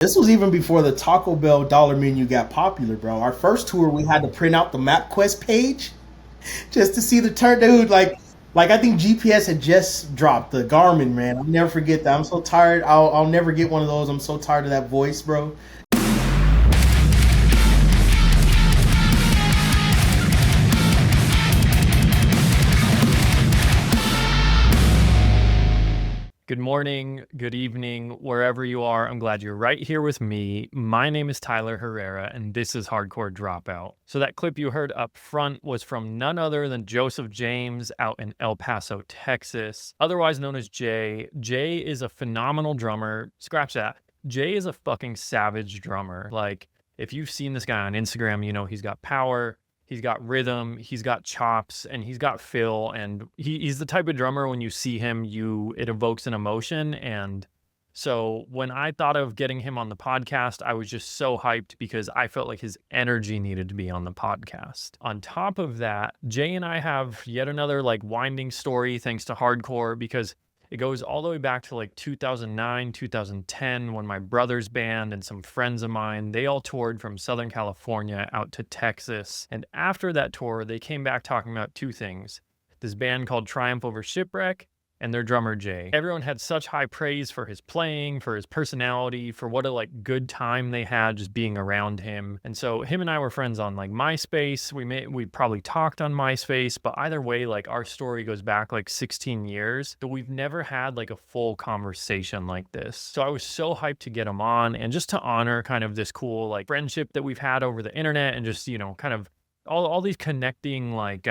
This was even before the Taco Bell dollar menu got popular, bro. Our first tour, we had to print out the MapQuest page just to see the turn, dude. Like I think GPS had just dropped the Garmin, man. I'll never forget that. I'm so tired. I'll never get one of those. I'm so tired of that voice, bro. Good morning, good evening, wherever you are. I'm glad you're right here with me. My name is Tyler Herrera, and this is Hardcore Dropout. So that clip you heard up front was from none other than Joseph James out in El Paso, Texas, otherwise known as Jay. Jay is a phenomenal drummer. Scratch that. Jay is a fucking savage drummer. Like, if you've seen this guy on Instagram, you know he's got power. He's got rhythm, he's got chops, and he's got feel. And he's the type of drummer when you see him, it evokes an emotion. And so when I thought of getting him on the podcast, I was just so hyped because I felt like his energy needed to be on the podcast. On top of that, Jay and I have yet another like winding story thanks to hardcore, because it goes all the way back to like 2009, 2010, when my brother's band and some friends of mine, they all toured from Southern California out to Texas. And after that tour, they came back talking about two things: this band called Triumph Over Shipwreck and their drummer Jay. Everyone had such high praise for his playing, for his personality, for what a like good time they had just being around him. And so him and I were friends on like MySpace. We probably talked on MySpace, but either way, like our story goes back like 16 years. But we've never had like a full conversation like this. So I was so hyped to get him on, and just to honor kind of this cool like friendship that we've had over the internet, and just, kind of all these connecting like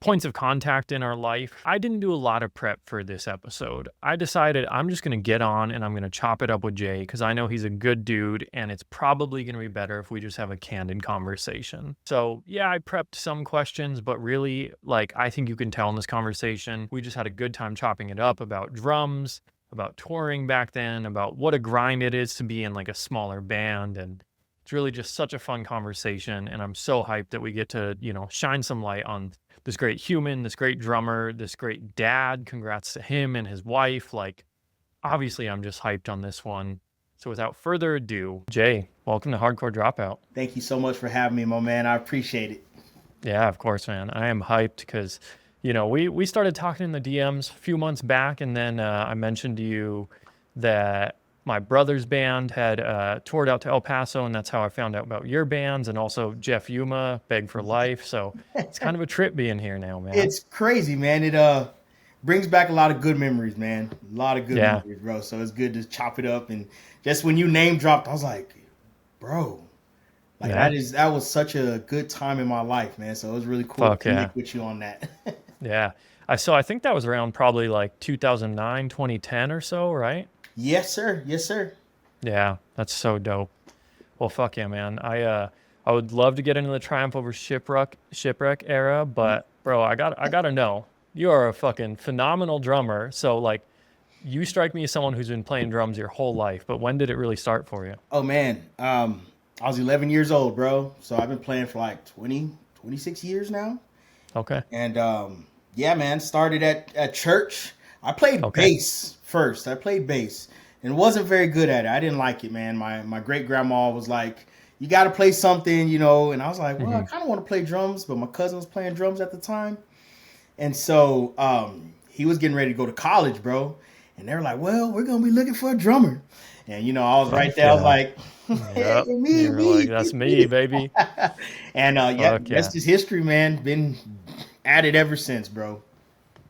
points of contact in our life. I didn't do a lot of prep for this episode. I decided I'm just going to get on and I'm going to chop it up with Jay because I know he's a good dude, and it's probably going to be better if we just have a candid conversation. So yeah, I prepped some questions, but really, like, I think you can tell in this conversation, we just had a good time chopping it up about drums, about touring back then, about what a grind it is to be in like a smaller band. And it's really just such a fun conversation, and I'm so hyped that we get to, shine some light on this great human, this great drummer, this great dad. Congrats to him and his wife. Like, obviously, I'm just hyped on this one. So without further ado, Jay, welcome to Hardcore Dropout. Thank you so much for having me, my man. I appreciate it. Yeah, of course, man. I am hyped because, we started talking in the DMs a few months back, and then I mentioned to you that my brother's band had toured out to El Paso, and that's how I found out about your bands, and also Jeff Yuma, Beg for Life. So it's kind of a trip being here now, man. It's crazy, man. It brings back a lot of good memories, man. A lot of good memories, bro. So it's good to chop it up. And just when you name dropped, I was like, bro, like that was such a good time in my life, man. So it was really cool to connect with you on that. Yeah. I think that was around probably like 2009, 2010 or so, right? Yes, sir. Yes, sir. Yeah, that's so dope. Well, fuck yeah, man. I would love to get into the Triumph Over Shipwreck era, but bro, I gotta know, you are a fucking phenomenal drummer. So like, you strike me as someone who's been playing drums your whole life, but when did it really start for you? Oh man, I was 11 years old, bro. So I've been playing for like 26 years now. Okay. And yeah, man, started at church. I played bass first. I played bass and wasn't very good at it. I didn't like it, man. My great grandma was like, you got to play something, and I was like, well, I kind of want to play drums, but my cousin was playing drums at the time. And so he was getting ready to go to college, bro. And they were like, well, we're going to be looking for a drummer. And, I was right there. I was like, hey, me. Like, that's me, baby. And rest is history, man. Been at it ever since, bro.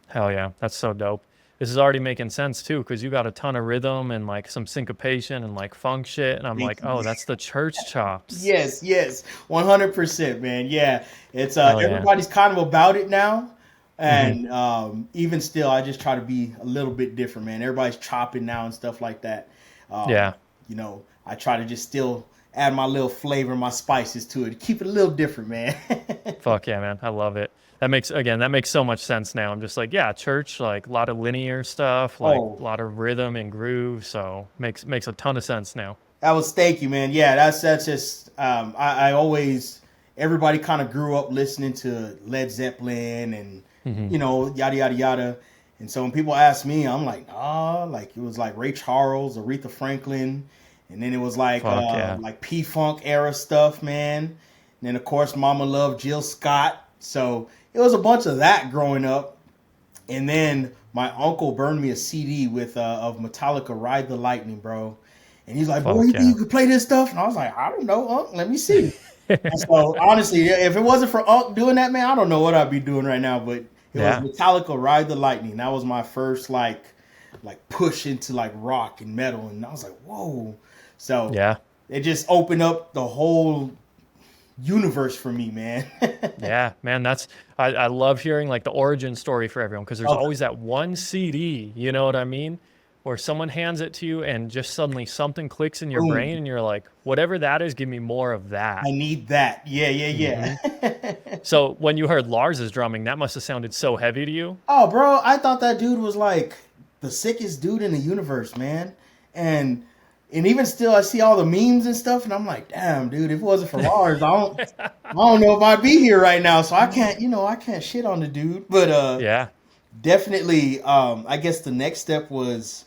Hell yeah. That's so dope. This is already making sense too, because you got a ton of rhythm and like some syncopation and like funk shit. And I'm like, oh, that's the church chops. Yes. 100%, man. Yeah. It's everybody's kind of about it now. And even still, I just try to be a little bit different, man. Everybody's chopping now and stuff like that. I try to just still add my little flavor, my spices to it. Keep it a little different, man. Fuck yeah, man. I love it. That makes so much sense now. I'm just like, yeah, church, like a lot of linear stuff, like a lot of rhythm and groove. So makes a ton of sense now. Thank you, man. Yeah, that's just, I always, everybody kind of grew up listening to Led Zeppelin and, yada, yada, yada. And so when people ask me, I'm like, nah, like it was like Ray Charles, Aretha Franklin. And then it was Fuck yeah. like P Funk era stuff, man. And then of course Mama loved Jill Scott. So it was a bunch of that growing up. And then my uncle burned me a CD with of Metallica Ride the Lightning, bro. And he's like, "Boy, you Fuck think yeah. you could play this stuff?" And I was like, "I don't know, Unc. Let me see." And so honestly, if it wasn't for Unc doing that, man, I don't know what I'd be doing right now. But it was Yeah. Metallica Ride the Lightning. That was my first like push into like rock and metal, and I was like, "Whoa!" So Yeah. it just opened up the whole universe for me, man. Yeah, man, I love hearing like the origin story for everyone because there's Oh, always that one CD, you know what I mean? Where someone hands it to you and just suddenly something clicks in your boom! brain and you're like, whatever that is, give me more of I that. need that. Yeah, Hmm. yeah. So when you heard Lars's drumming, that must have sounded so heavy to you. Oh, bro, I thought that dude was like the sickest dude in the universe, man. And and even still, I see all the memes and stuff, and I'm like, damn, dude, if it wasn't for Lars, I don't know if I'd be here right now. So I can't, I can't shit on the dude. But Yeah. definitely, I guess the next step was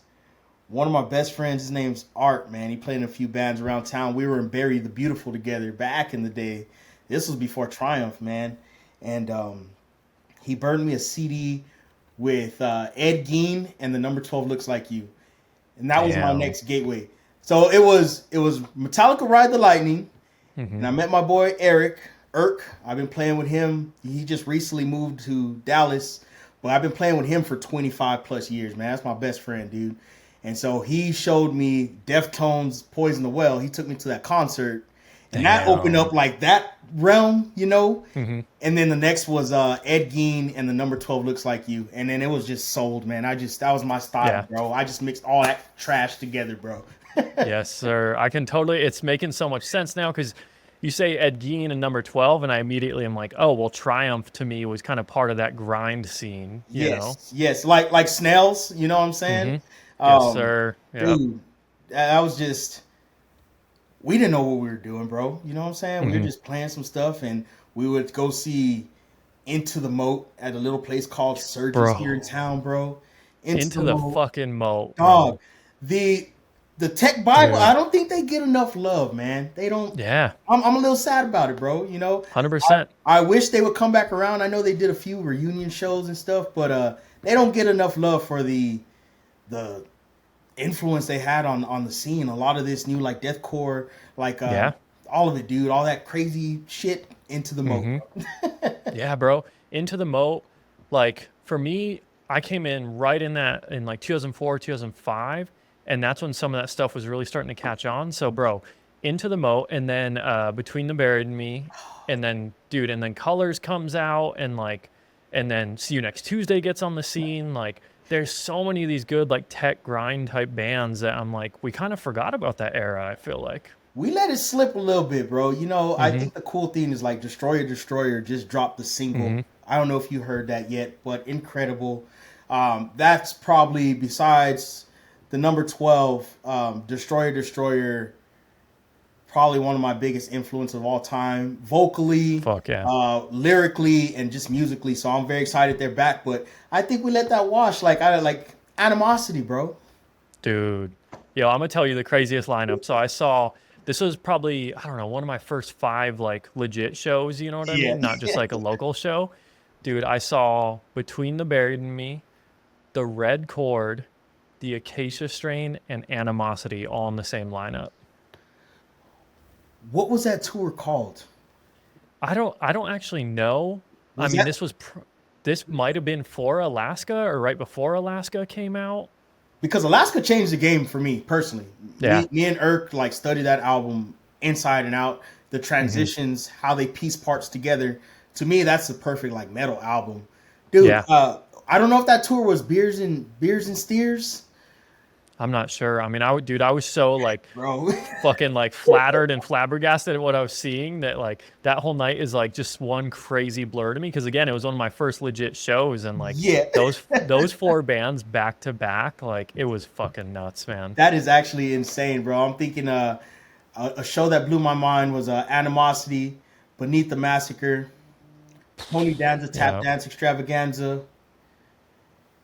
one of my best friends. His name's Art, man. He played in a few bands around town. We were in Barry the Beautiful together back in the day. This was before Triumph, man. And he burned me a CD with Ed Gein and the number 12 Looks Like You. And that was my Damn. next gateway. So it was Metallica Ride the Lightning, Hmm. and I met my boy Eric Irk. I've been playing with him. He just recently moved to Dallas, but I've been playing with him for 25 plus years, man. That's my best friend, dude. And so he showed me Deftones' Poison the Well. He took me to that concert, and that opened up Damn. like that realm. Hmm. And then the next was Ed Gein and the number 12 Looks Like You. And then it was just sold, man. That was my style, Yeah. bro. I just mixed all that trash together, bro. Yes, sir. I can totally, it's making so much sense now because you say Ed Gein and number 12, and I immediately am like, oh, well, Triumph to me was kind of part of that grind scene, you know? Yes, yes. Like snails, you know what I'm saying? Hmm. Yes, Um, sir. Yep. dude, that was just, we didn't know what we were doing, bro. You know what I'm saying? We were Hmm. just playing some stuff, and we would go see Into the Moat at a little place called Surges here in Bro, town, bro. Into the into the Moat. fucking moat, Dog, bro. the the Tech Bible, I Dude. don't think they get enough love, man. They don't. Yeah, I'm a little sad about it, bro. 100%. I wish they would come back around. I know they did a few reunion shows and stuff, but they don't get enough love for the influence they had on the scene. A lot of this new like deathcore, like Yeah. all of it, dude. All that crazy shit into the moat. Hmm. Yeah, bro. Into the moat, like for me, I came in right in that in like 2004, 2005, and that's when some of that stuff was really starting to catch on. So, bro, into the moat, and then between the buried and me, and then dude, and then Colors comes out, and like, and then See You Next Tuesday gets on the scene. Like, there's so many of these good like tech grind type bands that I'm like, we kind of forgot about that era. I feel like. We let it slip a little bit, bro. I Hmm. think the cool thing is like Destroyer Destroyer just dropped the single. Hmm. I don't know if you heard that yet, but incredible. That's probably besides the number 12, Destroyer Destroyer, probably one of my biggest influence of all time, vocally, Fuck yeah. lyrically, and just musically. So I'm very excited they're back. But I think we let that wash. Like I like animosity, bro. Dude, yo, I'm gonna tell you the craziest lineup. So I saw this was probably, I don't know, one of my first five like legit shows, you know what I Yeah. mean? Not just like a local show. Dude, I saw Between the Buried and Me, The Red Chord, The Acacia Strain, and Animosity all in the same lineup. What was that tour called? I don't actually know. I Was mean, that this might have been for Alaska or right before Alaska came out. because Alaska changed the game for me personally. Yeah. Me and Irk like studied that album inside and out. The Hmm. transitions, how they piece parts together. To me, that's the perfect like metal album, dude. Yeah. I don't know if that tour was Beers and Steers, I'm not sure. I mean, dude, I was so like bro. fucking like flattered and flabbergasted at what I was seeing that like that whole night is like just one crazy blur to me because again it was one of my first legit shows and like Yeah, those four bands back to back like it was fucking nuts, man. that is actually insane, bro. I'm thinking a show that blew my mind was Animosity, Beneath the Massacre, Tony Danza Tap Yeah. Dance Extravaganza.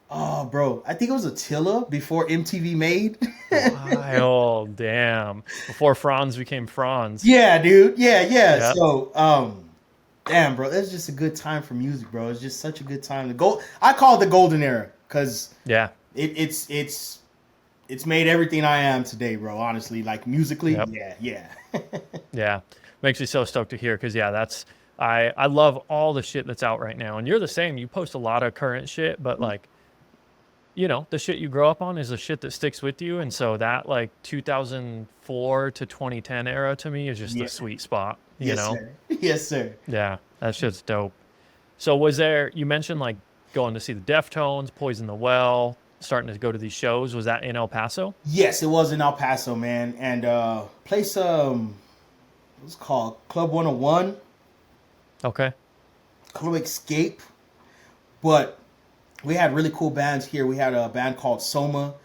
Oh, bro, I think it was Attila before MTV made. Wild, damn. Before Franz became Franz. Yeah, dude. Yeah, yeah. Yep. So, damn, bro, that's just a good time for music, bro. It's just such a good time. The gold, I call it the golden era because Yeah. it's made everything I am today, bro. Honestly, like musically, Yep. yeah, yeah. Yeah. Makes me so stoked to hear because yeah, that's I love all the shit that's out right now. And you're the same. You post a lot of current shit, but like, you know, the shit you grow up on is the shit that sticks with you. And so that like 2004 to 2010 era to me is just the Yeah. sweet spot, you Yes, know? sir. Yes, sir. Yeah, that shit's dope. So was there, you mentioned like going to see the Deftones, Poison the Well, starting to go to these shows. Was that in El Paso? Yes, it was in El Paso, man, and place what's it called Club 101, Okay. Club Escape, but we had really cool bands here. We had a band called Soma.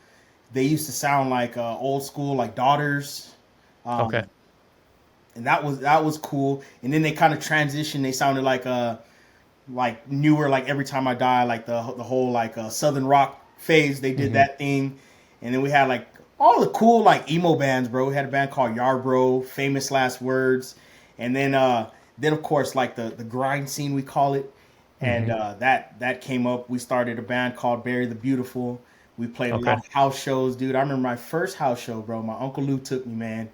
They used to sound like old school, like Daughters, Okay. and that was cool. And then they kind of transitioned. They sounded like newer, like Every Time I Die, like the whole like Southern rock phase. They did Hmm. that thing, and then we had like all the cool like emo bands, bro. We had a band called Yarbro, Famous Last Words, and then of course like the grind scene we call it, and Hmm. that came up. We started a band called Bury the Beautiful. We played a lot Okay. of house shows, dude. I remember my first house show, bro. My uncle Lou took me, man,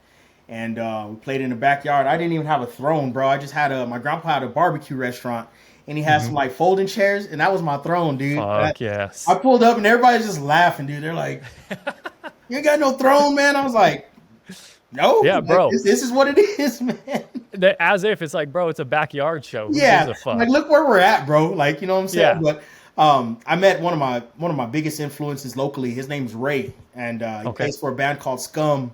and we played in the backyard. I didn't even have a throne, bro. I just had my grandpa had a barbecue restaurant, and he had Hmm. some like folding chairs, and that was my throne, dude. Fuck I yes. pulled up, and everybody's just laughing, dude. They're like, "You ain't got no throne, man." I was like, "No, Yeah, like, bro. this is what it is, man." As if it's like, bro, it's a backyard show. Who gives Yeah, a like fuck? look where we're at, bro. Like you know what I'm saying. Yeah. But I met one of my biggest influences locally. His name's Ray, and he Okay. plays for a band called Scum.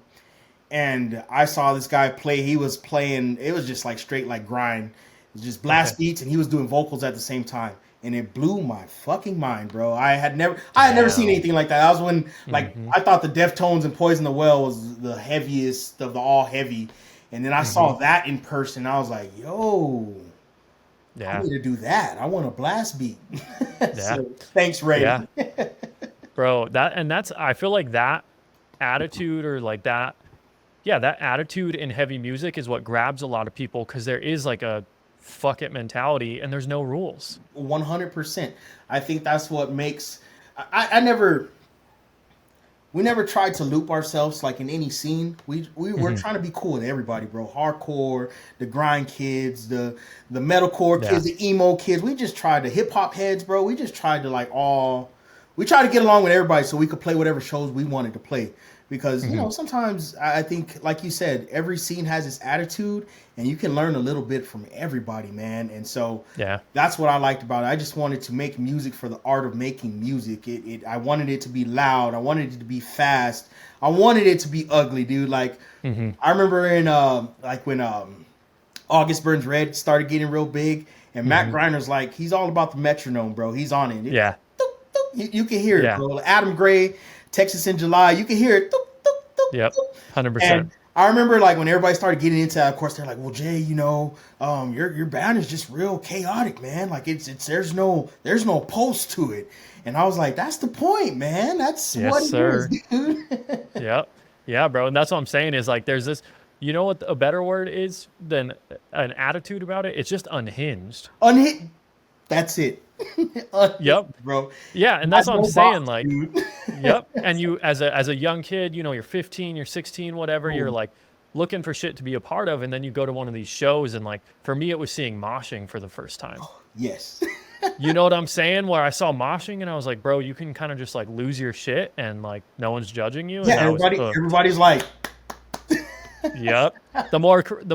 And I saw this guy play. He was playing. It was just like straight like grind. It was just Okay. blast beats, and he was doing vocals at the same time. And it blew my fucking mind, bro. I had never seen Damn. anything like that. That was when like Hmm. I thought the Deftones and Poison the Well was the heaviest of the all heavy. And then I Hmm. saw that in person. I was like, yo, I Yeah. need to do that. I want a blast beat. Yeah. So thanks, Ray. Yeah. Bro, that's I feel like that attitude or like that yeah, that attitude in heavy music is what grabs a lot of people because there is like a fuck it mentality and there's no rules. 100%. I think that's what makes. I never. We never tried to loop ourselves like in any scene. We're Hmm. trying to be cool with everybody, bro. Hardcore, the grind kids, the metalcore Yeah. kids, the emo kids. We just tried the hip hop heads, bro. We just tried to like all. We tried to get along with everybody so we could play whatever shows we wanted to play. Because Hmm. sometimes I think, like you said, every scene has its attitude, and you can learn a little bit from everybody, man. And so Yeah. that's what I liked about it. I just wanted to make music for the art of making music. I wanted it to be loud. I wanted it to be fast. I wanted it to be ugly, dude. Like Hmm. I remember in like when August Burns Red started getting real big, and Matt Hmm. Griner's like he's all about the metronome, bro. He's on it. Yeah. You can hear it, Yeah. bro. Adam Gray, Texas in July, you can hear it. Yep. 100%. And I remember like when everybody started getting into that, of course they're like, "Well, Jay, your band is just real chaotic, man. Like it's there's no pulse to it." And I was like, "That's the point, man. That's Yes, what it is, sir. dude." Yep. Yeah, bro. And that's what I'm saying is like there's this you know what a better word is than an attitude about it? It's just unhinged. Unhit. That's it. Yep. Unhit, bro. Yeah, and that's Has what I'm no saying box, like dude. yep. And you as a young kid, you know, you're 15, you're 16, whatever, you're Oh, like looking for shit to be a part of and then you go to one of these shows and like for me it was seeing moshing for the first time. yes. You know what I'm saying? Where I saw moshing and I was like, "Bro, you can kind of just like lose your shit and like no one's judging you." Yeah. And I was hooked. Everybody's like, Yep. The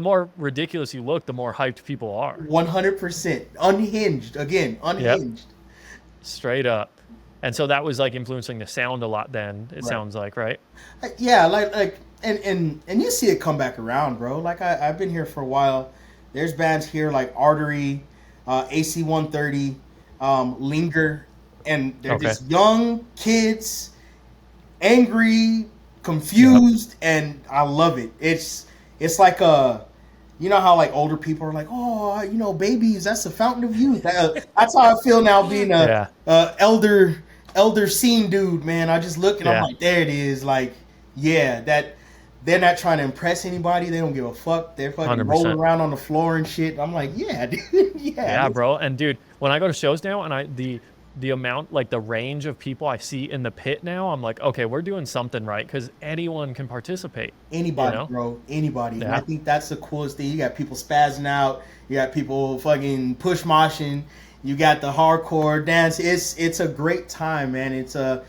more ridiculous you look, the more hyped people are. 100% unhinged. Again, Yep. unhinged. Straight up. And so that was like influencing the sound a lot then, it Right. sounds like, right? Yeah, and you see it come back around, bro. Like I've been here for a while. There's bands here like Artery, AC 130, Linger, and they're Okay. just young kids, angry, Yep. confused, and I love it. It's like you know how like older people are like, oh, babies, that's the fountain of youth. That's how I feel now being a, Yeah. a elder scene dude, man. I just look and I'm Yeah, like, there it is. Like, yeah, that they're not trying to impress anybody. They don't give a fuck. They're fucking rolling 100%. around on the floor and shit. I'm like, yeah, dude, yeah, Yeah, bro. And dude, when I go to shows now and the amount, like the range of people I see in the pit now, I'm like, okay, we're doing something right because anyone can participate, you anybody, know? bro, anybody. And I Yeah. think that's the coolest thing. You got people spazzing out. You got people fucking push moshing. You got the hardcore dance. It's a great time, man. It's a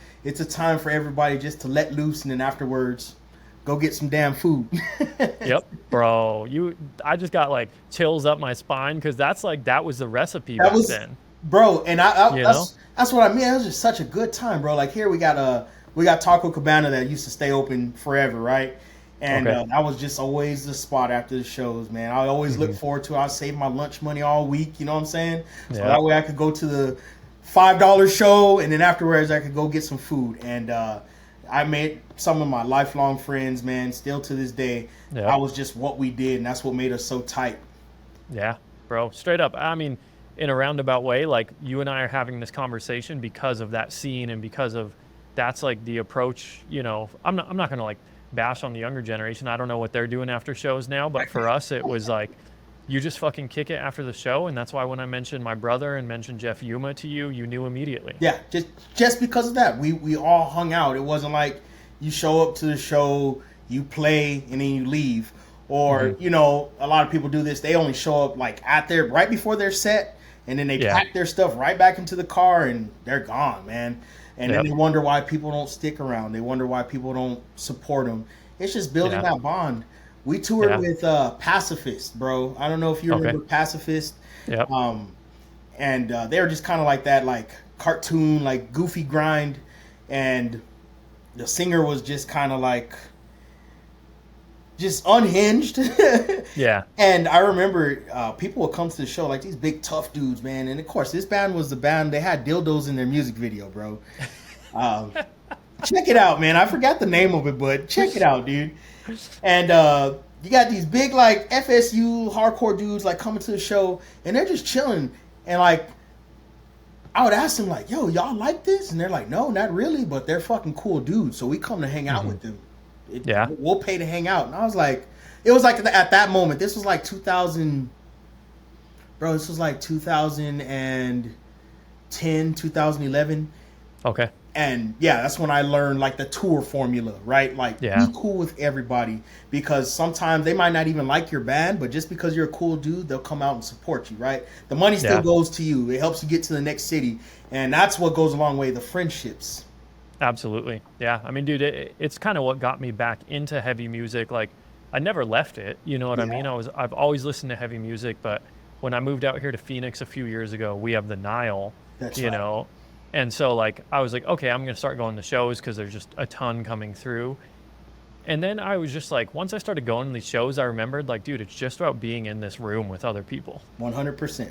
time for everybody just to let loose, and then afterwards, go get some damn food. Yep, bro. I just got like chills up my spine because that's like that was the recipe That back was, then, bro, and you know? that's what I mean. It was just such a good time, bro. Like here we got Taco Cabana that used to stay open forever, right? And Okay. that was just always the spot after the shows, man. I always look Hmm. forward to it. I save my lunch money all week, you know what I'm saying? So Yeah. that way I could go to the $5 show, and then afterwards I could go get some food. And I made some of my lifelong friends, man. Still to this day, Yeah. I was just what we did, and that's what made us so tight. Yeah, bro. Straight up. I mean, in a roundabout way, like you and I are having this conversation because of that scene and because of that's like the approach, I'm not gonna like bash on the younger generation. I don't know what they're doing after shows now, but for us it was like you just fucking kick it after the show, and that's why when I mentioned my brother and mentioned Jeff Yuma to you, you knew immediately. Yeah, just because of that, we all hung out. It wasn't like you show up to the show, you play, and then you leave. Hmm. Or a lot of people do this. They only show up like at their right before their set, and then they Yeah. pack their stuff right back into the car, and they're gone, man. And then Yep. they wonder why people don't stick around. They wonder why people don't support them. It's just building Yeah. that bond. We toured Yeah. with Pacifist, bro. I don't know if you Okay. remember Pacifist. Yep. Um, and they were just kind of like that, like cartoon, like goofy grind, and the singer was just kind of like just unhinged. Yeah. And I remember people would come to the show like these big tough dudes, man. And of course, this band was the band. They had dildos in their music video, bro. Um, check it out, man. I forgot the name of it, but check it out, dude. And you got these big like FSU hardcore dudes like coming to the show, and they're just chilling. And like I would ask them like, "Yo, y'all like this?" And they're like, "No, not really, but they're fucking cool dudes, so we come to hang out Hmm. with them. Yeah. We'll pay to hang out." And I was like, it was like at that moment. This was like 2000, bro. This was like 2010, 2011. Okay. And yeah, that's when I learned like the tour formula, right? Like Yeah. be cool with everybody, because sometimes they might not even like your band, but just because you're a cool dude, they'll come out and support you, right? The money still Yeah. goes to you. It helps you get to the next city, and that's what goes a long way. The friendships. Absolutely. Yeah. I mean, dude, it's kind of what got me back into heavy music. Like, I never left it. You know what I Yeah, mean? I've always listened to heavy music, but when I moved out here to Phoenix a few years ago, we have the Nile, that's you right. know, and so like I was like, okay, I'm gonna start going to shows because there's just a ton coming through. And then I was just like, once I started going to these shows, I remembered like, dude, it's just about being in this room with other people. 100%.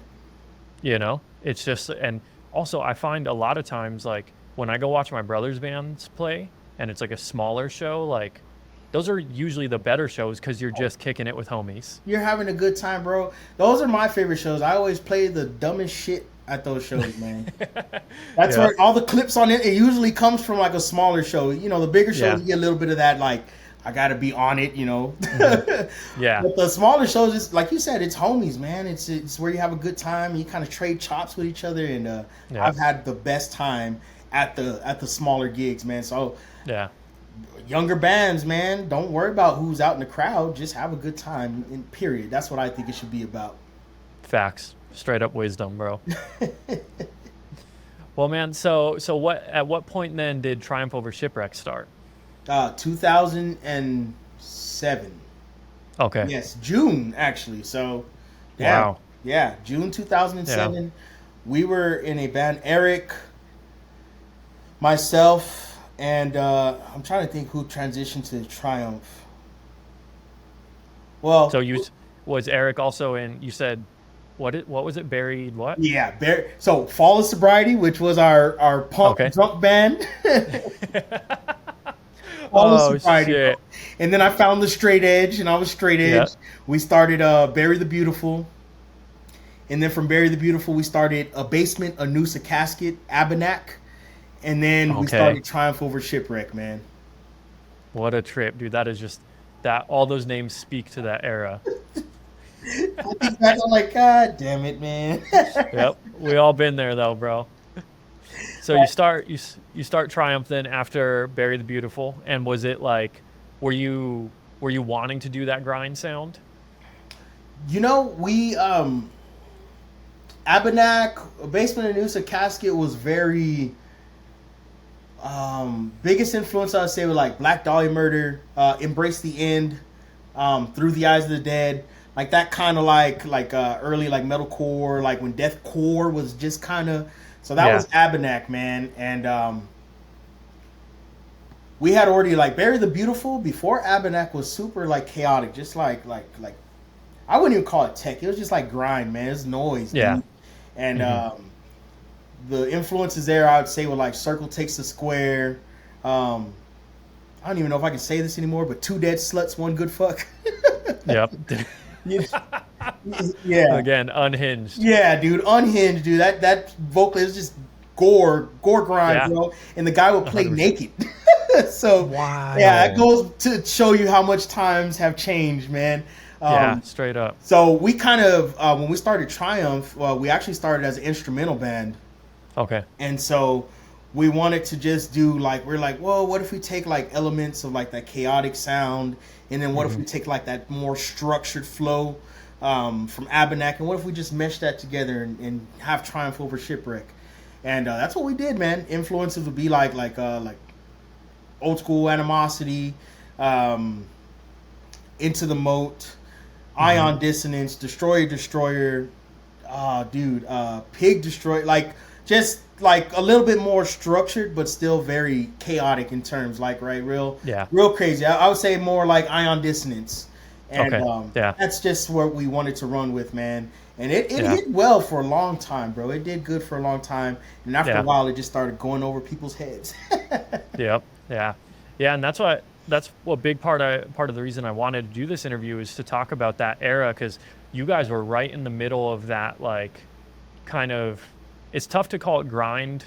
It's just, and also I find a lot of times like when I go watch my brother's bands play and it's like a smaller show, like those are usually the better shows because you're just kicking it with homies. You're having a good time, bro. Those are my favorite shows. I always play the dumbest shit at those shows, man. That's Yeah. where all the clips on it. It usually comes from like a smaller show. The bigger shows Yeah. you get a little bit of that, like I gotta be on it. Hmm. Yeah. But the smaller shows, is like you said, it's homies, man. It's where you have a good time. You kind of trade chops with each other, and Yeah. I've had the best time at the smaller gigs, man. So Yeah. younger bands, man, don't worry about who's out in the crowd. Just have a good time. In period. That's what I think it should be about. Facts. Straight up wisdom, bro. Well, man, so what at what point then did Triumph Over Shipwreck start? 2007. Okay. Yes, June actually. So, damn. Wow. Yeah, June Yeah. 2007. We were in a band. Eric, myself, and I'm trying to think who transitioned to Triumph. Well, So was Eric also in, you said, what was it? Buried what? yeah. So, Fall of Sobriety, which was our punk Okay. drunk band. Fall of Oh Sobriety, bro. shit. And then I found the Straight Edge, and I was Straight Yeah. Edge. We started Bury the Beautiful. And then from Bury the Beautiful, we started A Basement, A Noose, A Casket, Abenak. and then we Okay. started Triumph over Shipwreck, man. What a trip, dude. That is just that all those names speak to that era. I think back, I'm like, God damn it, man. Yep. We all been there though, bro. So you start Triumph then after Bury the Beautiful, and was it like were you were you wanting to do that grind sound? We Abenak, Basement and Noosa Casket was very biggest influence I'd say was like Black Dahlia Murder, Embrace the End, Through the Eyes of the Dead, like that kind of early like metalcore, like when deathcore was just kind of. So that Yeah. was Abenak, man, and we had already like Bury the Beautiful before Abenak was super like chaotic, just like I wouldn't even call it tech. It was just like grind, man. It's noise, Yeah. dude. And Hmm. the influences there, I would say, were like Circle Takes the Square. Um, I don't even know if I can say this anymore, but Two Dead Sluts, One Good Fuck. Yep. Yeah, yeah, Again, unhinged. yeah, dude. Unhinged, dude. That vocal is just gore grind, Yeah. bro. And the guy would play 100%. naked. So yeah, it Wild. goes to show you how much times have changed, man. Yeah, Um, straight up. so we kind of when we started Triumph, we actually started as an instrumental band, Okay. and so we wanted to just do like we're like, well, what if we take like elements of like that chaotic sound, and then what if Hmm. we take like that more structured flow from Abenak, and what if we just mesh that together and have Triumph over Shipwreck, and that's what we did, man. Influences would be like old school Animosity, um, Into the Moat, Hmm. Ion Dissonance, Destroyer, dude, Pig Destroy, like just like a little bit more structured, but still very chaotic in terms, like right, Yeah. real crazy. I would say more like Ion Dissonance, and Okay. Yeah. that's just what we wanted to run with, man. And it Yeah. hit well for a long time, bro. It did good for a long time, and after a Yeah. while, it just started going over people's heads. Yep. Yeah. Yeah, and that's what big part of the reason I wanted to do this interview is to talk about that era because you guys were right in the middle of that like kind of it's tough to call it grind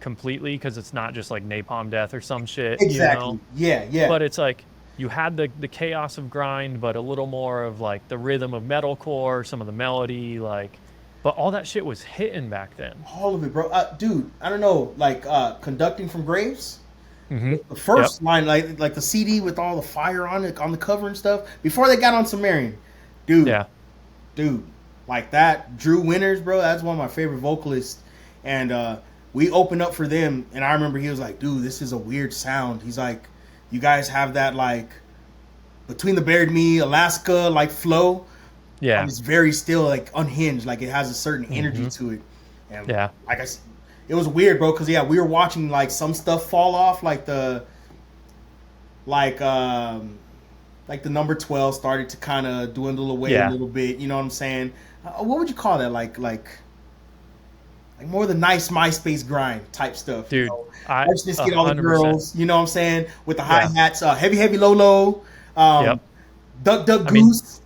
completely because it's not just like napalm death or some shit, you know? Exactly. Yeah. Yeah. But it's like you had the chaos of grind, but a little more of like the rhythm of metalcore, some of the melody, like but all that shit was hitting back then. All of it, bro. Dude, I don't know, like conducting from graves. Hmm. The Yep. first line, like the CD with all the fire on it on the cover and stuff, before they got on Sumerian, dude, Yeah. dude, like that. Drew Winters, bro. That's one of my favorite vocalists, and we opened up for them, and I remember he was like, "Dude, this is a weird sound." He's like, "You guys have that like between the Buried Me, Alaska like flow." Yeah. It's very still like unhinged, like it has a certain energy Hmm. to it, and Yeah. like it was weird, bro. Because yeah, we were watching like some stuff fall off, like like the number 12 started to kind of dwindle away a Yeah. little bit. You know what I'm saying? What would you call that? Like more the nice MySpace grind type stuff. You Dude, know, I let's just get all the 100%. girls. You know what I'm saying? With the hi Yeah. hats, heavy low low, Yep. duck duck I mean, goose.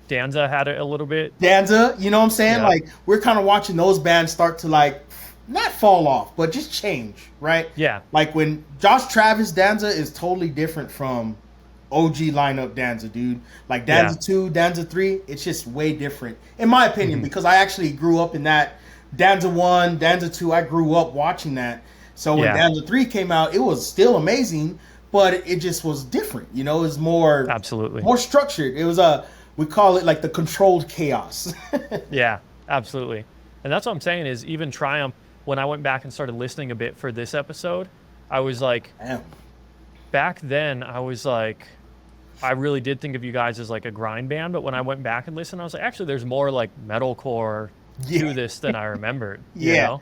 Danza had it a little bit. Danza, you know what I'm saying? Yep. Like we're kind of watching those bands start to like not fall off, but just change, right? Yeah. Like when Josh Travis Danza is totally different from OG lineup Danza, dude. Like Yeah. Danza 2, Danza 3, it's just way different. In my opinion, Hmm. because I actually grew up in that Danza 1, Danza 2, I grew up watching that. So when Yeah. Danza 3 came out, it was still amazing, but it just was different. You know, it was Absolutely. more structured. It was a we call it like the controlled chaos. Yeah. Absolutely. And that's what I'm saying is even Triumph, when I went back and started listening a bit for this episode, I was like, Damn. back then, I was like, I really did think of you guys as like a grind band. But when I went back and listened, I was like, actually, there's more like metalcore Yeah. to this than I remembered, you Yeah.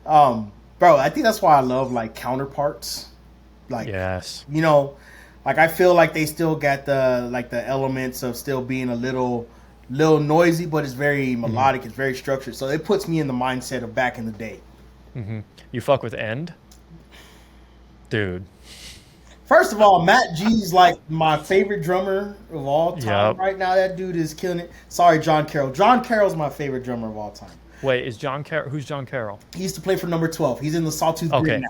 know? Bro, I think that's why I love like counterparts. Like, Yes. you know, like I feel like they still got the elements of still being a little noisy, but it's very Hmm. melodic, it's very structured. So it puts me in the mindset of back in the day. Hmm. You fuck with End? Dude. First of all, Matt G's like my favorite drummer of all time Yep. right now. That dude is killing it. Sorry, John Carroll. John Carroll's my favorite drummer of all time. Wait, is John Carroll? Who's John Carroll? He used to play for number 12. He's in the Sawtooth Grid Okay. now.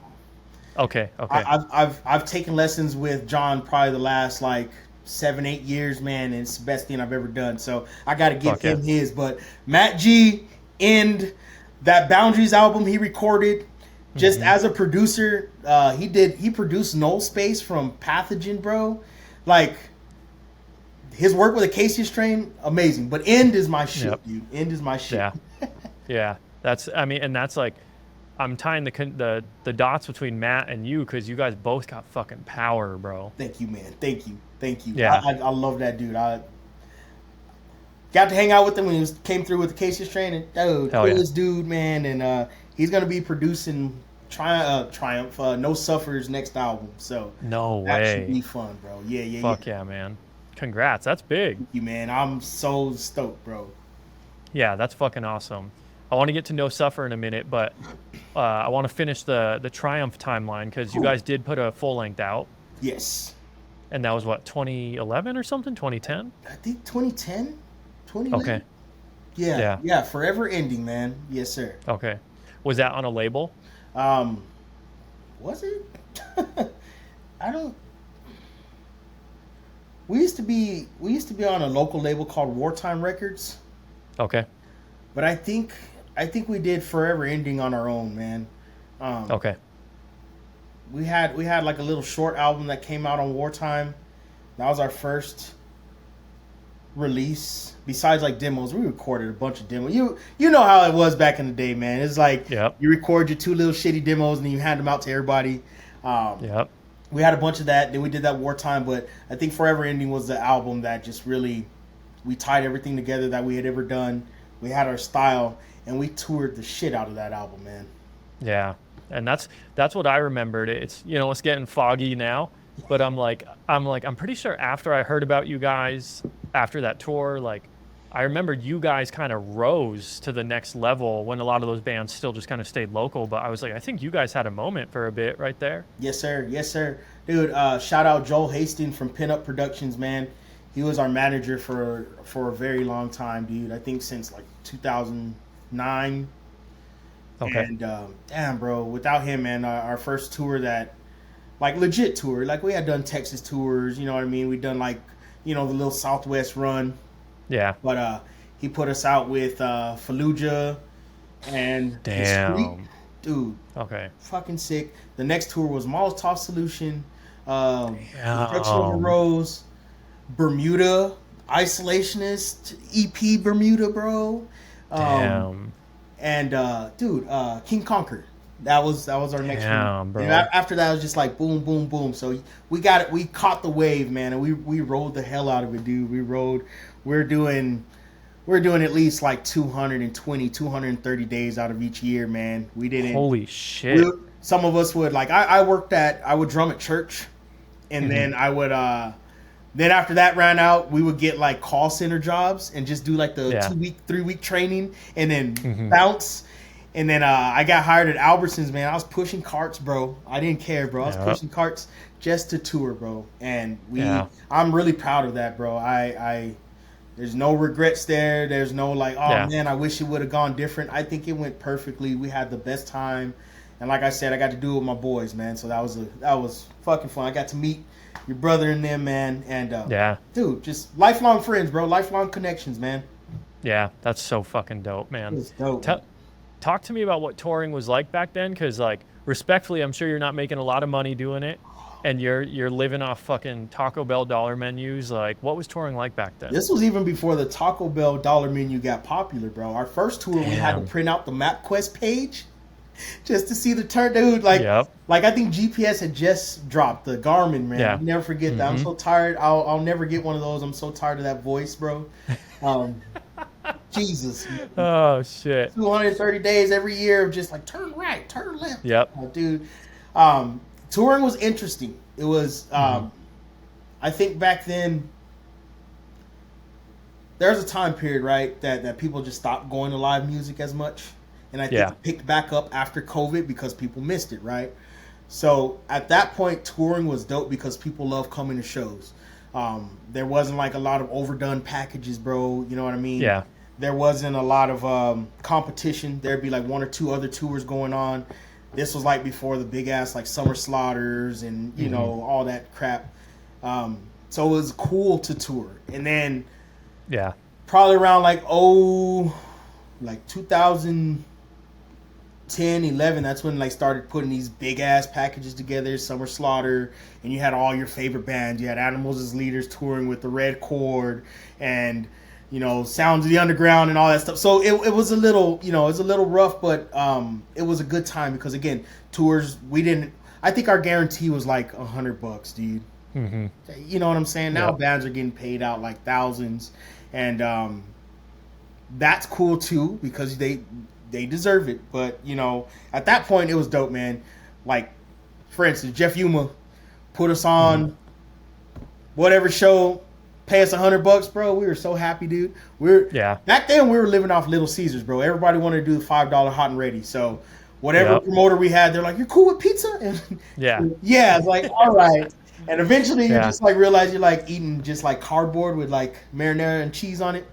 Okay, okay. I've taken lessons with John probably the last like 7-8 years, man, and it's the best thing I've ever done. So I got to give Fuck yeah. him his. But Matt G, and that Boundaries album he recorded, just Mhm. as a producer, he produced Null Space from Pathogen, bro. Like his work with Acacia Strain, amazing. But End is my Yep. shit, dude. End is my shit. Yeah. Yeah. That's I mean, and that's like I'm tying the dots between Matt and you because you guys both got fucking power, bro. Thank you, man. Thank you. Thank you. Yeah. I love that dude. I got to hang out with him when came through with the Casey Strain, and dude, Hell yeah. coolest dude, man. And he's gonna be producing Triumph, No Suffers next album, so No that should be way. fun, bro. Yeah, yeah, yeah. Fuck yeah, man. Congrats. That's big. Thank you, man. I'm so stoked, bro. Yeah, that's fucking awesome. I want to get to No Suffer in a minute, but I want to finish the Triumph timeline because you Cool. guys did put a full length out, Yes, and that was what 2011 or something, 2010. I think 2010, 2011. Okay. Yeah, Yeah. yeah. Forever Ending, man. Yes, sir. Okay. Was that on a label? Um, was it? I don't. We used to be on a local label called Wartime Records. Okay. But I think we did Forever Ending on our own, man. Um, Okay. we had like a little short album that came out on Wartime. That was our first release. Besides like demos, we recorded a bunch of demos. You know how it was back in the day, man. It's like Yep. you record your two little shitty demos and then you hand them out to everybody. Yep. We had a bunch of that. Then we did that Wartime, but I think Forever Ending was the album that just really we tied everything together that we had ever done. We had our style, and we toured the shit out of that album, man. Yeah. And that's what I remembered. It's it's getting foggy now, but I'm pretty sure after I heard about you guys after that tour, like I remembered you guys kind of rose to the next level when a lot of those bands still just kind of stayed local. But I was like, I think you guys had a moment for a bit right there. Yes, sir. Yes, sir. Dude, shout out Joel Hastings from Pinup Productions, man. He was our manager for a very long time, dude. I think since like 2009. Okay. And damn, bro, without him, man, our first tour that like legit tour, like we had done Texas tours, you know what I mean? We done like the little Southwest run, Yeah. but he put us out with Fallujah and the Street, Damn. dude, Okay. fucking sick. The next tour was Molotov Solution, Destruction of the Damn. Rose, Bermuda, Isolationist, EP Bermuda, bro. Um, Damn. and dude, King Conquer. That was our next one. Damn, And bro. after that, it was just like boom, boom, boom. So we got it. We caught the wave, man, and we rode the hell out of it, dude. We rode. We're doing at least like 220, 230 days out of each year, man. We didn't. Holy We, shit. some of us would like. I would drum at church, and Hmm. then I would. Then after that ran out, we would get like call center jobs and just do like the Yeah. 2 week, 3 week training, and then Hmm. bounce. And then I got hired at Albertsons, man. I was pushing carts, bro. I didn't care, bro. I was Yeah. pushing carts just to tour, bro. And Yeah. I'm really proud of that, bro. There's no regrets there. There's no like, oh Yeah. man, I wish it would have gone different. I think it went perfectly. We had the best time, and like I said, I got to do it with my boys, man. So that was fucking fun. I got to meet your brother and them, man. And Yeah. dude, just lifelong friends, bro. Lifelong connections, man. Yeah. That's so fucking dope, It man. was dope. Tell Talk to me about what touring was like back then, because like respectfully, I'm sure you're not making a lot of money doing it, and you're living off fucking Taco Bell dollar menus. Like, what was touring like back then? This was even before the Taco Bell dollar menu got popular, bro. Our first tour, we had to Damn. print out the MapQuest page just to see the turn, dude. Like, Yep. like I think GPS had just dropped the Garmin, man. Yeah. I'll never forget that. I'm Hmm. so tired. I'll never get one of those. I'm so tired of that voice, bro. Um, Jesus, Oh shit. 230 days every year of just like turn right, turn left. Yep. Oh, dude, touring was interesting. It was. Hmm. I think back then there's a time period, right, that people just stopped going to live music as much, and I think Yeah. it picked back up after COVID because people missed it, right? So at that point, touring was dope because people love coming to shows. There wasn't like a lot of overdone packages, bro. You know what I mean? Yeah. There wasn't a lot of competition. There'd be like one or two other tours going on. This was like before the big ass like summer slaughters and all that crap. So it was cool to tour. And then Yeah. probably around like 2010, 11, that's when like started putting these big ass packages together, Summer Slaughter, and you had all your favorite bands. You had Animals as Leaders touring with the Red Chord and Sounds of the Underground and all that stuff. So it was a little, it was a little rough, but it was a good time because again, tours I think our guarantee was like $100, dude. Mm-hmm. You know what I'm saying? Now Yep. bands are getting paid out like thousands, and that's cool too because they deserve it. But at that point it was dope, man. Like for instance, Jeff Yuma put us on whatever show, pay us $100, bro. We were so happy, dude. Yeah. Back then we were living off Little Caesars, bro. Everybody wanted to do the $5 hot and ready. So whatever Yep. promoter we had, they're like, "You're cool with pizza?" And Yeah. yeah, it's like, all right. And eventually you Yeah. just like realize you're like eating just like cardboard with like marinara and cheese on it.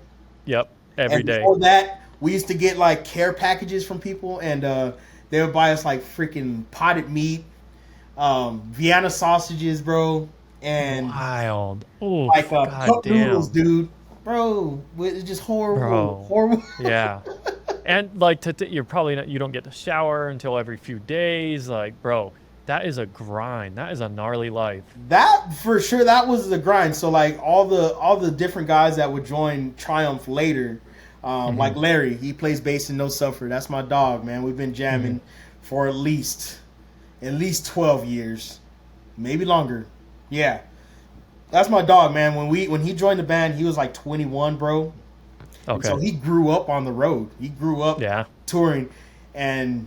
Yep. Every And day. before that, we used to get like care packages from people, and they would buy us like freaking potted meat, Vienna sausages, bro, and Wild. Oh, like God cup damn. noodles, dude. Bro, it's just horrible, Bro. horrible. Yeah. And like you're probably not, you don't get to shower until every few days. Like, bro, that is a grind. That is a gnarly life. That for sure, that was the grind. So like all the different guys that would join Triumph later, like Larry, he plays bass in No Suffer. That's my dog, man. We've been jamming for at least 12 years, maybe longer. Yeah, that's my dog, man. When he joined the band, he was like 21, bro. And Okay. so he grew up on the road. He grew up Yeah. touring, and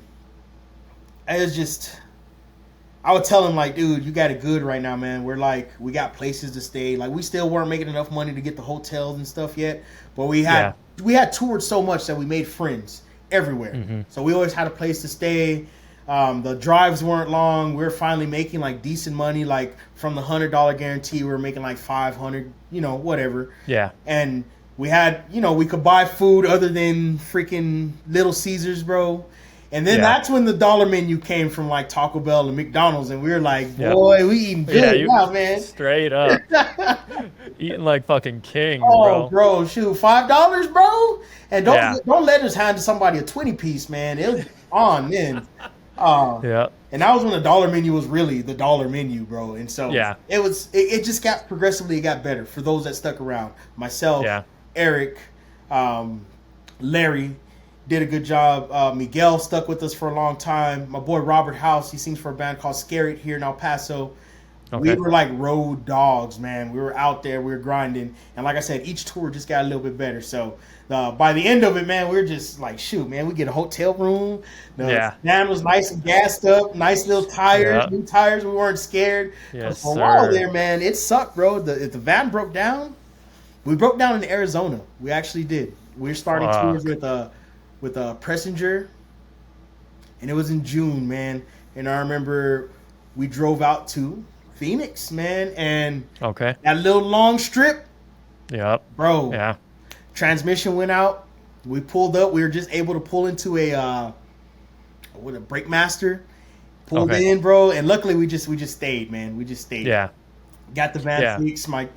it was just. I would tell him like, dude, you got it good right now, man. We got places to stay. Like we still weren't making enough money to get the hotels and stuff yet, but we had toured so much that we made friends everywhere. So we always had a place to stay. The drives weren't long. We were finally making like decent money. Like from the $100 guarantee, we were making like 500, whatever. Yeah. And we had, we could buy food other than freaking Little Caesars, bro. And then that's when the dollar menu came from like Taco Bell and McDonald's, and we were like, boy, we eating good now, man. Straight up. Eating like fucking kings, Oh, bro. bro, shoot, $5, bro, and don't let us hand somebody a 20-piece, man. It was on then. Yeah. And that was when the dollar menu was really the dollar menu, bro. And so it just got progressively got better for those that stuck around. Myself, Eric, Larry did a good job. Miguel stuck with us for a long time. My boy Robert House, he sings for a band called Scare It here in El Paso. Okay. We were like road dogs, man. We were out there, we were grinding, and like I said, each tour just got a little bit better. So by the end of it, man, we were just like, shoot, man, we get a hotel room. The van was nice and gassed up, nice little tires, new tires. We weren't scared. Yes, for a while there, man, it sucked, bro. If the van broke down, we broke down in Arizona. We actually did. We were starting tours with a Pressinger, and it was in June, man. And I remember we drove out to Phoenix, man, and that little long strip, bro. Yeah. Transmission went out. We pulled up. We were just able to pull into a brake master. Pulled in, bro, and luckily we just stayed, man. We just stayed. Yeah. Got the van fixed. My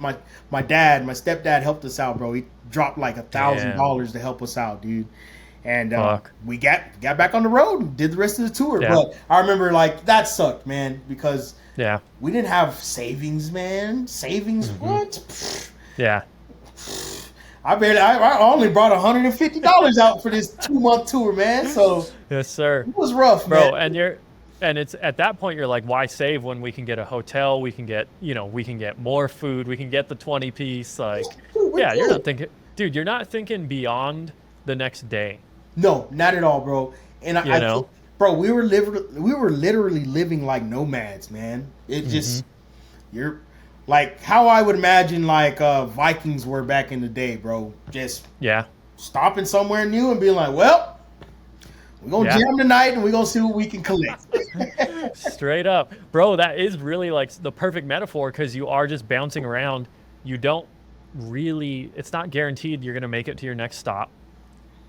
stepdad helped us out, bro. He dropped like $1,000 to help us out, dude. And we got back on the road and did the rest of the tour. Yeah. But I remember like that sucked, man, because Yeah. we didn't have savings, man. Savings, what? Pfft. Yeah. I only brought $150 out for this 2-month tour, man. So Yes, sir. it was rough, Bro, man. and it's at that point you're like, why save when we can get a hotel, we can get, we can get more food, we can get the 20-piece, like, We're you're good. not thinking, dude, you're not thinking beyond the next day. No, not at all, bro. And I think, bro, we were literally living like nomads, man. It just you're like how I would imagine like Vikings were back in the day, bro. Just stopping somewhere new and being like, well, we're gonna jam tonight and we're gonna see what we can collect. Straight up, bro. That is really like the perfect metaphor because you are just bouncing around. You don't really. It's not guaranteed you're gonna make it to your next stop.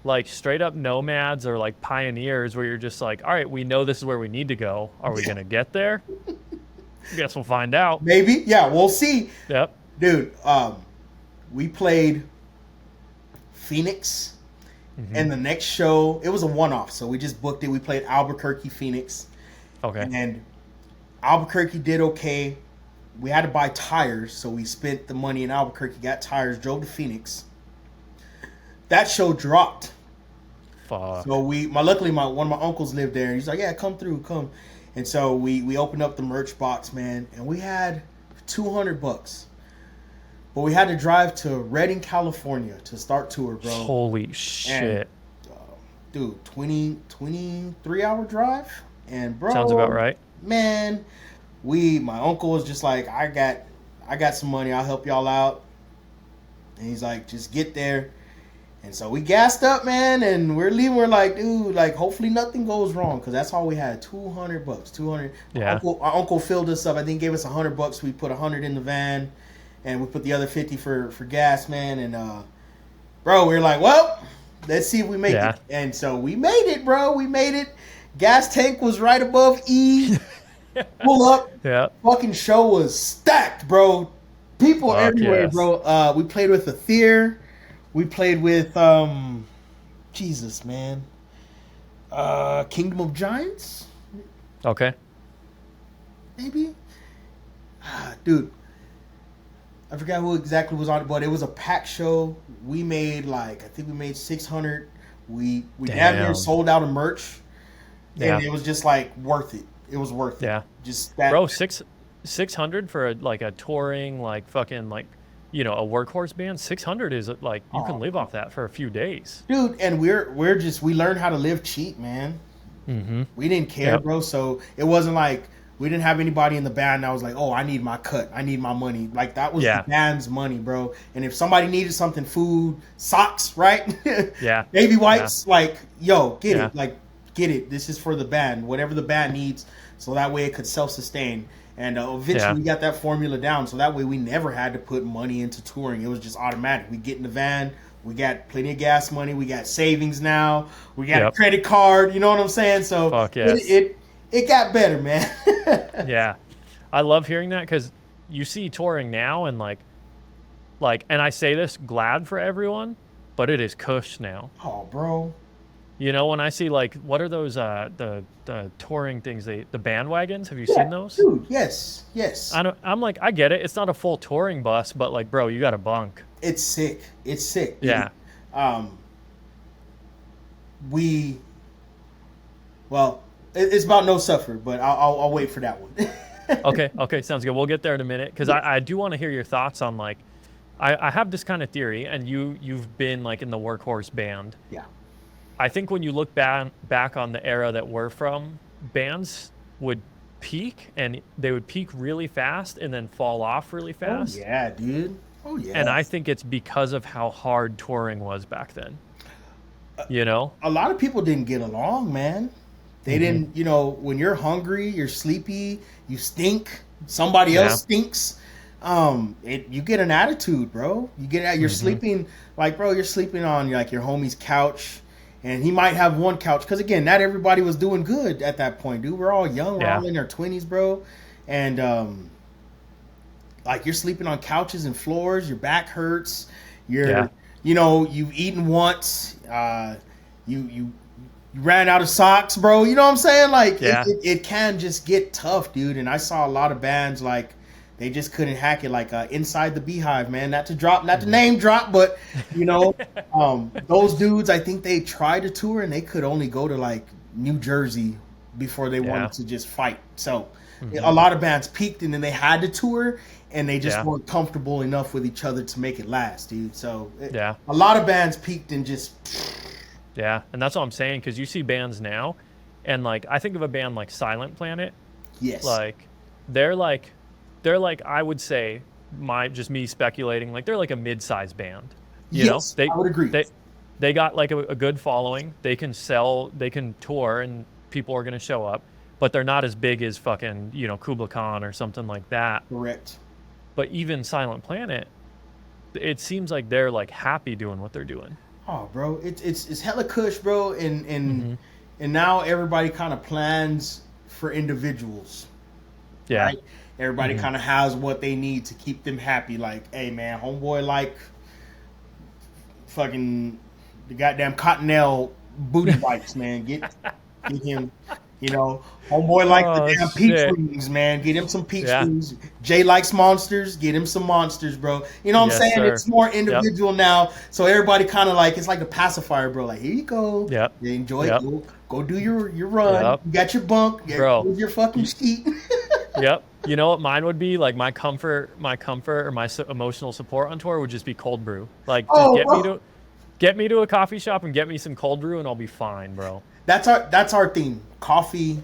like straight up nomads or like pioneers where you're just like, all right, we know this is where we need to go. Are we gonna get there? Guess we'll find out. Maybe. Yeah, we'll see. Yep. Dude, we played Phoenix, Hmm. and the next show, it was a one-off, so we just booked it. We played Albuquerque, Phoenix, Okay. and Albuquerque did okay. We had to buy tires, so we spent the money in Albuquerque, got tires, drove to Phoenix. That show dropped. So Fuck. luckily one of my uncles lived there. He's like, yeah, come through, come. And so we opened up the merch box, man, and we had $200. But we had to drive to Redding, California to start tour, bro. Holy And shit. uh, dude, 23 hour drive. And Sounds about bro, right. man, my uncle was just like, I got some money, I'll help y'all out. And he's like, just get there. And so we gassed up, man, and we're leaving. We're like, dude, like, hopefully nothing goes wrong, because that's all we had. $200. 200. Yeah. Our uncle filled us up. I think gave us $100. We put 100 in the van, and we put the other 50 for gas, man. And bro, we were like, well, let's see if we make Yeah. it. And so we made it, bro. We made it. Gas tank was right above E. Pull up. Yeah. Fucking show was stacked, bro. People Fuck everywhere, yes. bro. We played with the Theer. We played with Jesus, man. Kingdom of Giants, Okay. maybe. Dude, I forgot who exactly was on it, but it was a pack show. We made I think we made 600. We damn near Damn. sold out of merch, Yeah. and it was just like worth it. It was worth it. Yeah. Just that, Bro, 600 for like a touring, like fucking like, a workhorse band. 600 is like, you can oh, live off that for a few days. dude. And we learned how to live cheap, man. Mm-hmm. We didn't care, Yep. bro. So it wasn't like we didn't have anybody in the band that was like, oh, I need my cut. I need my money. Like, that was the Yeah. band's money, bro. And if somebody needed something, food, socks, right? Yeah. Baby Yeah. wipes, like, yo, get Yeah. it. Like, get it. This is for the band. Whatever the band needs. So that way it could self-sustain. And eventually Yeah. we got that formula down. So that way we never had to put money into touring. It was just automatic. We get in the van. We got plenty of gas money. We got savings now. We got a Yep. credit card. You know what I'm saying? So Fuck yes. it got better, man. Yeah. I love hearing that because you see touring now and and I say this glad for everyone, but it is cush now. Oh, bro. When I see like what are those the touring things the bandwagons? Have you Yeah, seen those? dude. Yes, yes. I'm like I get it. It's not a full touring bus, but like bro, you got a bunk. It's sick. It's sick, dude. Yeah. Um, we well, it's about no suffer, but I'll wait for that one. Okay, sounds good. We'll get there in a minute because I do want to hear your thoughts on like I have this kind of theory, and you've been like in the workhorse band. Yeah. I think when you look back on the era that we're from, bands would peak and they would peak really fast and then fall off really Oh fast. yeah, dude. Oh yeah. And I think it's because of how hard touring was back then. You know? A lot of people didn't get along, man. They Hmm. didn't, when you're hungry, you're sleepy, you stink, somebody Yeah. else stinks. You get an attitude, bro. You're Hmm. sleeping, like, bro, you're sleeping on like your homie's couch, and he might have one couch because again, not everybody was doing good at that point, dude. We're all young, we're Yeah. all in our 20s, bro, and like, you're sleeping on couches and floors, your back hurts, Yeah. you've eaten once, you ran out of socks, bro. You know what I'm saying? Like, Yeah. it can just get tough, dude. And I saw a lot of bands like they just couldn't hack it. Like Inside the Beehive, man. Not to name drop, but you know, those dudes. I think they tried to tour and they could only go to like New Jersey before they Yeah. wanted to just fight. So a Hmm. lot of bands peaked and then they had to tour and they just Yeah. weren't comfortable enough with each other to make it last, dude. So Yeah. a lot of bands peaked and just Yeah. And that's what I'm saying because you see bands now, and like I think of a band like Silent Planet, yes, like they're like they're like I would say just me speculating, like they're like a mid-sized band. You know, yes, I would agree. they got like a good following. They can sell, they can tour, and people are going to show up. But they're not as big as fucking Kubla Khan or something like that. Correct. But even Silent Planet, it seems like they're like happy doing what they're doing. Oh, bro, it's hella cush, bro, Mhm. and now everybody kind of plans for individuals, Yeah. right? Everybody Mhm. kind of has what they need to keep them happy. Like, hey, man, homeboy, like fucking the goddamn Cottonelle booty bites, man. Get him, homeboy like the Oh, damn peach shit. rings, man. Get him some peach Yeah. rings. Jay likes monsters. Get him some monsters, bro. You know what I'm Yes, saying? sir. It's more Yep. individual now, so everybody kind of like it's like a pacifier, bro. Like here you go, Yep. you enjoy it. Yep. Go do your run. Yep. You got your bunk. Yeah, Bro. here's your fucking You, sheet. yep. You know what mine would be? Like my comfort or my emotional support on tour would just be cold brew. Like just Oh, get me bro. to get me to a coffee shop and get me some cold brew and I'll be fine, bro. That's our theme. Coffee,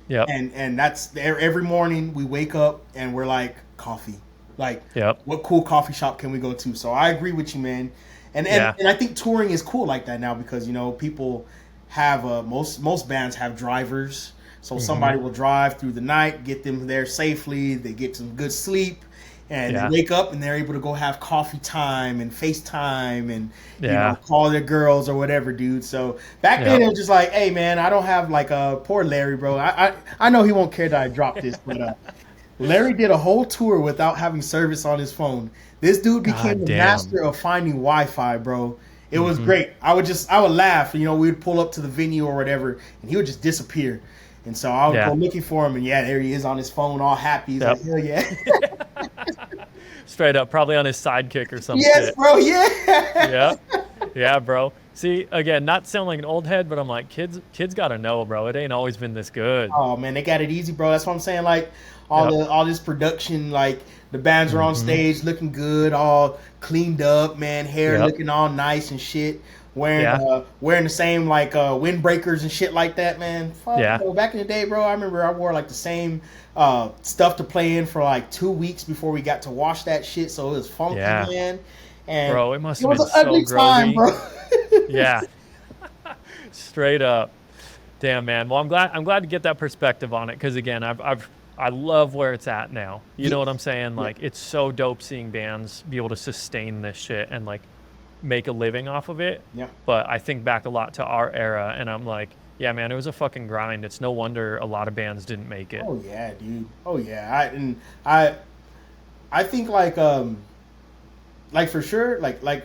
Yep. and that's every morning we wake up and we're like coffee, like Yep. what cool coffee shop can we go to? So I agree with you, man. and and, Yeah. and I think touring is cool like that now because people have most bands have drivers, so somebody Mhm. will drive through the night, get them there safely, they get some good sleep, and they Yeah. wake up and they're able to go have coffee time and FaceTime and Yeah. call their girls or whatever, dude. So back then it Yep. was just like, hey man, I don't have like a poor Larry, bro. I know he won't care that I dropped this, but Larry did a whole tour without having service on his phone. This dude became God the damn. master of finding Wi-Fi, bro. It was Mhm. great. I would laugh. We would pull up to the venue or whatever, and he would just disappear. And so I would go Yeah. looking for him, and yeah, there he is on his phone, all happy. He's like, Yep. hell yeah, Straight up, probably on his sidekick or some yes, shit. bro, yeah. Yep. Yeah, bro. See, again, not sound like an old head, but I'm like, kids gotta know, bro. It ain't always been this good. Oh man, they got it easy, bro. That's what I'm saying. Like Yep. all this production, like the bands are on Mhm. stage looking good, all cleaned up, man, hair Yep. looking all nice and shit. Wearing Yeah. wearing the same like windbreakers and shit like that, man. Fuck, Yeah. bro. Back in the day, bro, I remember I wore like the same stuff to play in for like 2 weeks before we got to wash that shit, so it was funky, Yeah. man. And Bro, it must it have was been an so ugly time, grody. bro. Yeah. Straight up. Damn, man. Well, I'm glad to get that perspective on it because again, I love where it's at now. You Yeah, know what I'm saying? yeah, Like it's so dope seeing bands be able to sustain this shit and like make a living off of it. yeah. But I think back a lot to our era and I'm like, yeah, man, it was a fucking grind. It's no wonder a lot of bands didn't make it. Oh yeah, dude. Oh yeah. I think like for sure like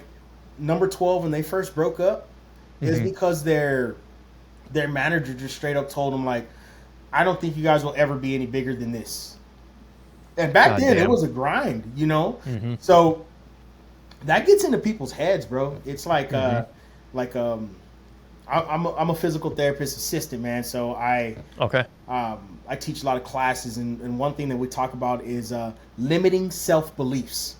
number 12 when they first broke up is Hmm. because their manager just straight up told them like, I don't think you guys will ever be any bigger than this. And back God then it damn. was a grind. Hmm. So that gets into people's heads, bro. It's like Hmm. like I'm a physical therapist assistant, man. So Okay. I teach a lot of classes, and one thing that we talk about is limiting self beliefs.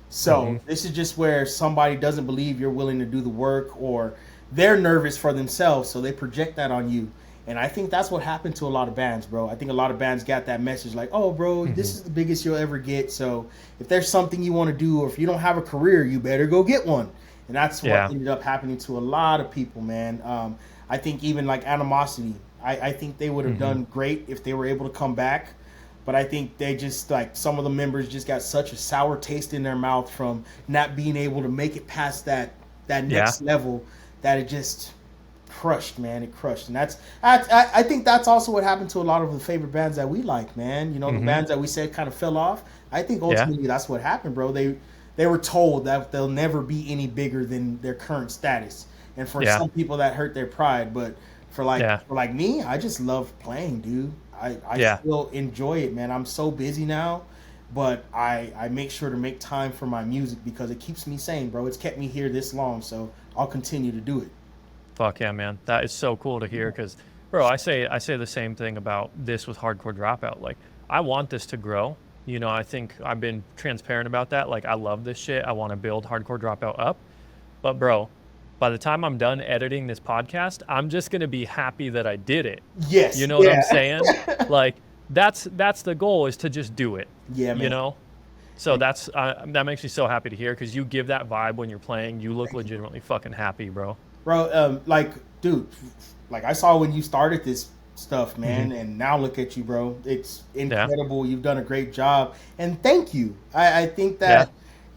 So Hmm. this is just where somebody doesn't believe you're willing to do the work, or they're nervous for themselves, so they project that on you. And I think that's what happened to a lot of bands, bro. I think a lot of bands got that message like, oh, bro, this Hmm. is the biggest you'll ever get. So if there's something you want to do, or if you don't have a career, you better go get one. And that's what Yeah. ended up happening to a lot of people, man. I think even like Animosity, I think they would have Hmm. done great if they were able to come back. But I think they just like some of the members just got such a sour taste in their mouth from not being able to make it past that Yeah. next level that it just crushed, man. It crushed, and I think that's also what happened to a lot of the favorite bands that we like, man. The Hmm. bands that we said kind of fell off. I think Yeah. ultimately that's what happened, bro. They were told that they'll never be any bigger than their current status, and for Yeah. some people that hurt their pride. But for like Yeah. for like me, I just love playing, dude. I Yeah. still enjoy it, man. I'm so busy now, but I make sure to make time for my music because it keeps me sane, bro. It's kept me here this long, so I'll continue to do it. Fuck yeah, man. That is so cool to hear because, bro, I say the same thing about this with Hardcore Dropout. Like, I want this to grow. I think I've been transparent about that. Like, I love this shit. I want to build Hardcore Dropout up. But, bro, by the time I'm done editing this podcast, I'm just gonna be happy that I did it. You Yes, know what I'm yeah, saying? Like, that's the goal is to just do it. yeah, You man. know. So that makes me so happy to hear because you give that vibe when you're playing. You look Thank you, legitimately fucking happy, bro. bro. Like, dude, like I saw when you started this stuff, Hmm. man, and now look at you, bro. It's Yeah. incredible. You've done a great job, and thank you. I think Yeah. that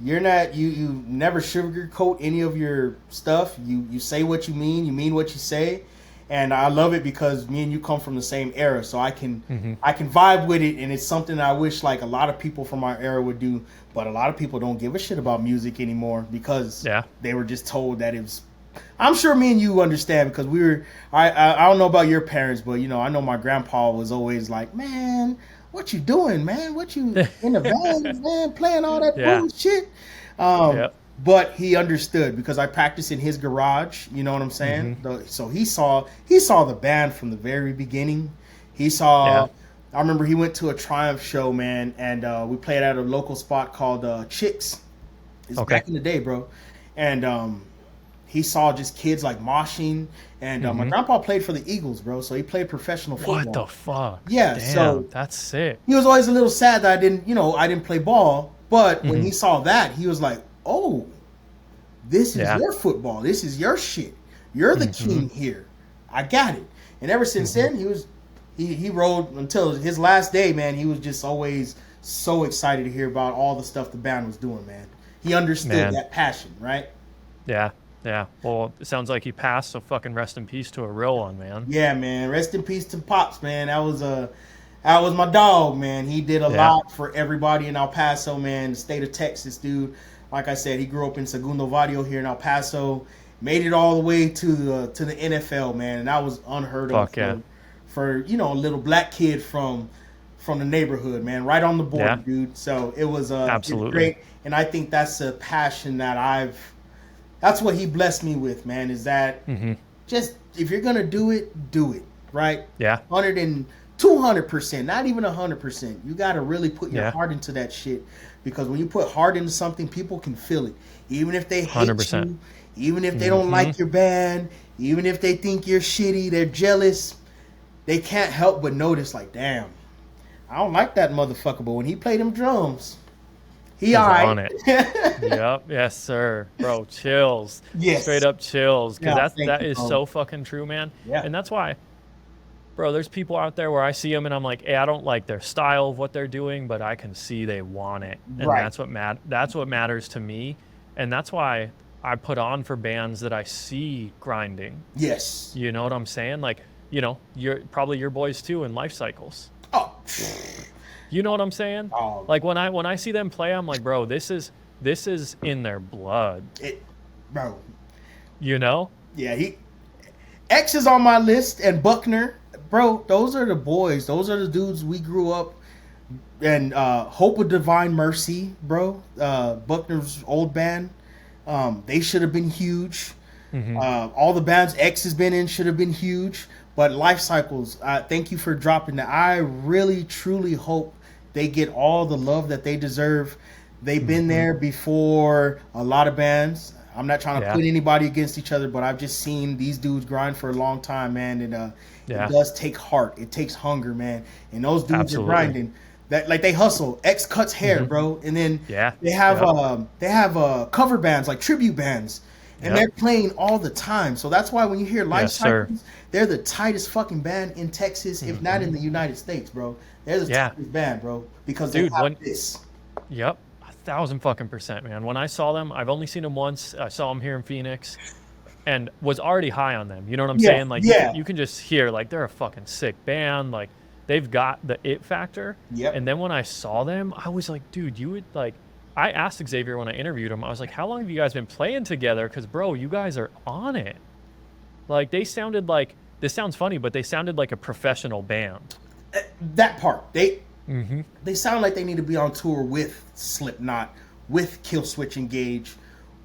You're not you never sugarcoat any of your stuff. You say what you mean what you say, and I love it because me and you come from the same era, so Hmm. I can vibe with it, and it's something I wish like a lot of people from our era would do. But a lot of people don't give a shit about music anymore because Yeah. they were just told that it was. I'm sure me and you understand because we were. I don't know about your parents, but you know I know my grandpa was always like, man, what you doing, man? What you in the van, man, playing all that Yeah. bullshit? Um, Yeah. but he understood because I practiced in his garage. You know what I'm saying? Hmm. So he saw the band from the very beginning. He saw. Yeah. I remember he went to a Triumph show, man, and we played at a local spot called Chicks. It's Okay. back in the day, bro. And he saw just kids like moshing. And my Hmm. grandpa played for the Eagles, bro. So he played professional What the football. fuck? Yeah. Damn, So that's sick. he was always a little sad that I didn't play ball. But when Hmm. he saw that, he was like, "Oh, this is Yeah. your football. This is your shit. You're the Hmm. king here. I got it." And ever since Hmm. then, he rode until his last day, man. He was just always so excited to hear about all the stuff the band was doing, man. He understood Man. that passion, right? Yeah. Yeah. Well, it sounds like he passed, so fucking rest in peace to a real one, man. Yeah, man. Rest in peace to Pops, man. That was my dog, man. He did a Yeah. lot for everybody in El Paso, man. The state of Texas, dude. Like I said, he grew up in Segundo Vario here in El Paso. Made it all the way to the NFL, man, and that was unheard of Fuck yeah. for a little black kid from the neighborhood, man, right on the border, Yeah. dude. So it's Absolutely. great, and I think that's a passion that's what he blessed me with, man. Is that Hmm. just if you're gonna do it right, Yeah. 200%, not even 100%. You got to really put your Yeah. heart into that shit because when you put heart into something, people can feel it, even if they hate 100%. you, even if they don't Hmm. like your band, even if they think you're shitty, they're jealous. They can't help but notice, like, damn, I don't like that motherfucker, but when he played them drums, he He's alright. on it. Yep. Yes, sir. Bro, chills. Straight Yes. up chills. Cause Yeah. Thank that you, is bro. so fucking true, man. Yeah. And that's why, bro, there's people out there where I see them and I'm like, hey, I don't like their style of what they're doing, but I can see they want it. And Right. that's what matters to me. And that's why I put on for bands that I see grinding. Yes. You know what I'm saying? Like, you're probably your boys too in life cycles. Oh. You know what I'm saying? Oh. Like when I see them play, I'm like, bro, this is in their blood. It, bro. You know? Yeah. X is on my list, and Buckner, bro. Those are the boys. Those are the dudes we grew up. And Hope of Divine Mercy, bro. Buckner's old band. They should have been huge. Hmm. All the bands X has been in should have been huge. But Life Cycles, thank you for dropping that. I really, truly hope they get all the love that they deserve. They've been Hmm. there before a lot of bands. I'm not trying to Yeah. put anybody against each other, but I've just seen these dudes grind for a long time, man. And it Yeah. does take heart. It takes hunger, man. And those dudes are Absolutely. grinding. That like they hustle. X cuts hair, Hmm. bro. And then Yeah. they have Yep. cover bands like tribute bands, and Yep. they're playing all the time. So that's why when you hear Life Yes, sir. Cycles, they're the tightest fucking band in Texas, if not in Hmm. the United States, bro. They're the Yeah. tightest band, bro, because they Dude, have this. yep. 1,000% man. When I saw them, I've only seen them once. I saw them here in Phoenix and was already high on them. You know what I'm Yeah, saying? Like yeah, you can just hear like they're a fucking sick band. Like they've got the it factor. yep. And then when I saw them, I was like, dude, you would like I asked Xavier when I interviewed him, I was like, how long have you guys been playing together? Because bro, you guys are on it. Like they sounded like this sounds funny, but they sounded like a professional band. That part, Hmm. they sound like they need to be on tour with Slipknot, with Killswitch Engage,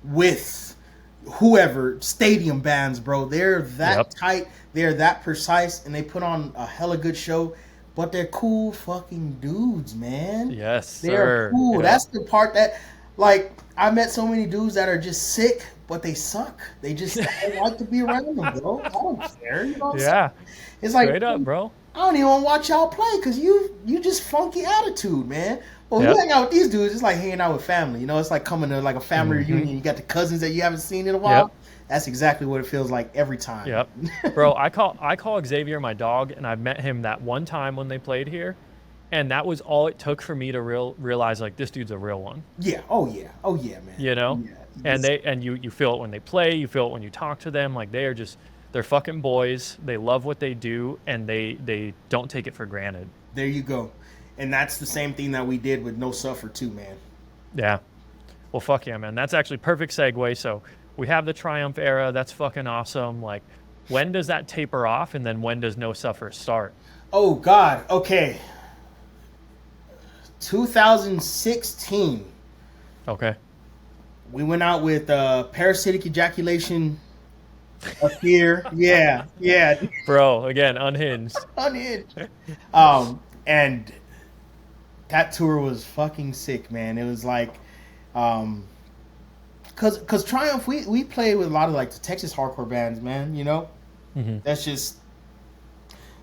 with whoever stadium bands, bro. They're that Yep. tight, they're that precise, and they put on a hella good show. But they're cool fucking dudes, man. Yes, They're sir. cool. Yep. That's the part that, like, I met so many dudes that are just sick, but they suck. They just I don't like to be around them, bro. I don't care. You know what I'm saying? Yeah. It's like Straight up, bro. I don't even want to watch y'all play because you just funky attitude, man. Well, Yep. you hang out with these dudes, it's like hanging out with family. You know, it's like coming to like a family Mhm. reunion. You got the cousins that you haven't seen in a while. Yep. That's exactly what it feels like every time. Yep. Bro, I call Xavier my dog, and I've met him that one time when they played here. And that was all it took for me to realize like this dude's a real one. Yeah. Oh yeah. Oh yeah, man. You know? Yeah. And This, you feel it when they play, you feel it when you talk to them, like they're fucking boys. They love what they do and they don't take it for granted. there you go. And that's the same thing that we did with No Suffer too, man. Yeah. Well, fuck yeah, man. That's actually perfect segue. So we have the Triumph era. That's fucking awesome. Like, when does that taper off, and then when does No Suffer start? Oh God. Okay. 2016. Okay, We went out with parasitic ejaculation of fear. Yeah. Yeah. bro. Again, unhinged. Unhinged. And that tour was fucking sick, man. It was like, cause Triumph, we played with a lot of like the Texas hardcore bands, man. You know, Hmm. that's just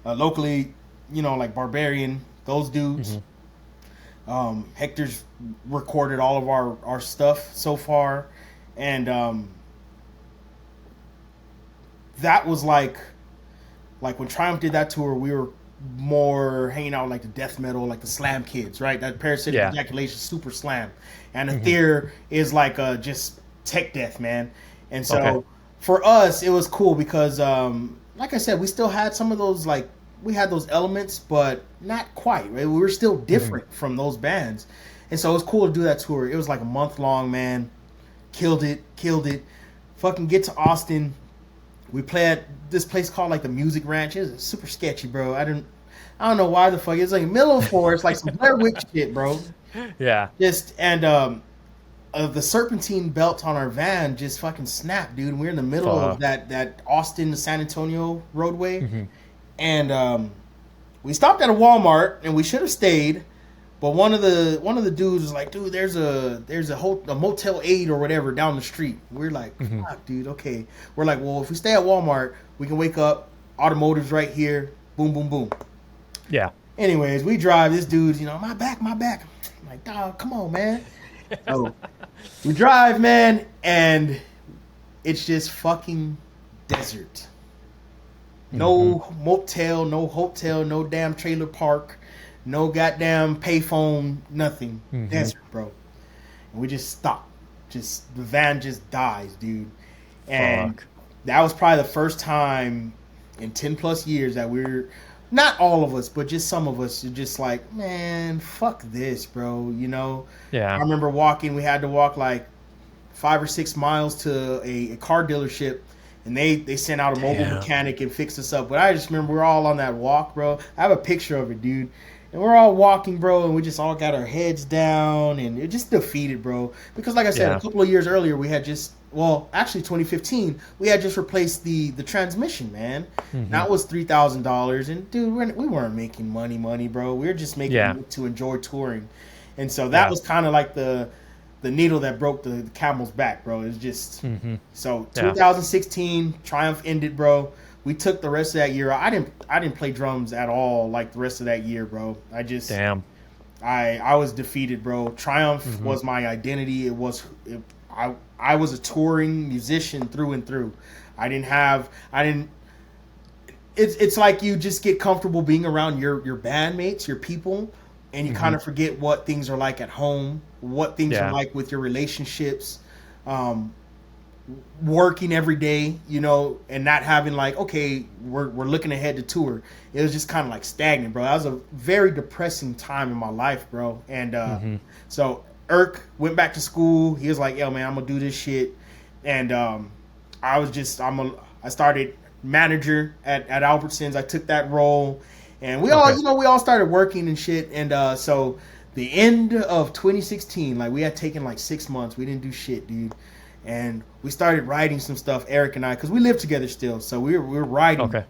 locally, you know, like Barbarian, those dudes. Hmm. Hector's recorded all of our stuff so far, and that was like when Triumph did that tour, we were more hanging out like the death metal, like the slam kids, right? That parasitic Yeah. ejaculation, super slam, and Hmm. Aether is like just tech death, man. And Okay. so for us, it was cool because, like I said, we still had some of those like we had those elements, but not quite. Right? We were still Hmm. different from those bands, and so it was cool to do that tour. It was like a month long, man. Killed it, killed it. Fucking get to Austin. We play at this place called like the Music Ranch. It's super sketchy, bro. I don't know why the fuck. It's like middle of forest, like some Blair Witch shit, bro. Yeah. Just and the serpentine belt on our van just fucking snapped, dude. And we're in the middle of Fuck. that Austin to San Antonio roadway, Hmm. and we stopped at a Walmart, and we should have stayed. But one of the dudes was like, dude, there's a Motel 8 or whatever down the street. We're like, Hmm. fuck, dude, okay. We're like, well, if we stay at Walmart, we can wake up. Automotive's right here. Boom, boom, boom. Yeah. Anyways, we drive. This dude's, my back, my back. I'm like, dog, come on, man. So we drive, man, and it's just fucking desert. Hmm. No motel, no hotel, no damn trailer park, no goddamn payphone, nothing. Hmm. Desert, bro. And we just stop. Just the van just dies, dude. And Fuck. that was probably the first time in 10 plus years that we're not all of us, but just some of us are just like, man, fuck this, bro. I Yeah. remember walking, we had to walk like 5 or 6 miles to a car dealership, and they sent out a mobile Damn. mechanic and fixed us up. But I just remember we're all on that walk, bro. I have a picture of it, dude. And we're all walking, bro, and we just all got our heads down, and it just defeated, bro. Because, like I said, a Yeah. couple of years earlier, we had just, well, actually 2015, we had just replaced the transmission, man. Hmm. That was $3,000, and dude, we weren't making money, bro. We were just making Yeah. it to enjoy touring, and so that Yeah. was kind of like the needle that broke the camel's back, bro. It's just Hmm. so Yeah. 2016 Triumph ended, bro. We took the rest of that year. I didn't play drums at all like the rest of that year, bro. Damn. I was defeated, bro. Triumph Hmm. was my identity. I was a touring musician through and through. I didn't it's like you just get comfortable being around your bandmates, your people, and you Hmm. kind of forget what things are like at home, what things are Yeah. like with your relationships, um, working every day, and not having like, okay, we're looking ahead to tour. It was just kind of like stagnant, bro. That was a very depressing time in my life, bro. And Hmm. so Irk went back to school. He was like, yo, man, I'm gonna do this shit. And I started manager at Albertsons. I took that role, and Okay. we all started working and shit. And so the end of 2016, like we had taken like 6 months. We didn't do shit, dude. And we started writing some stuff, Eric and I, because we live together still. So we were writing, Okay.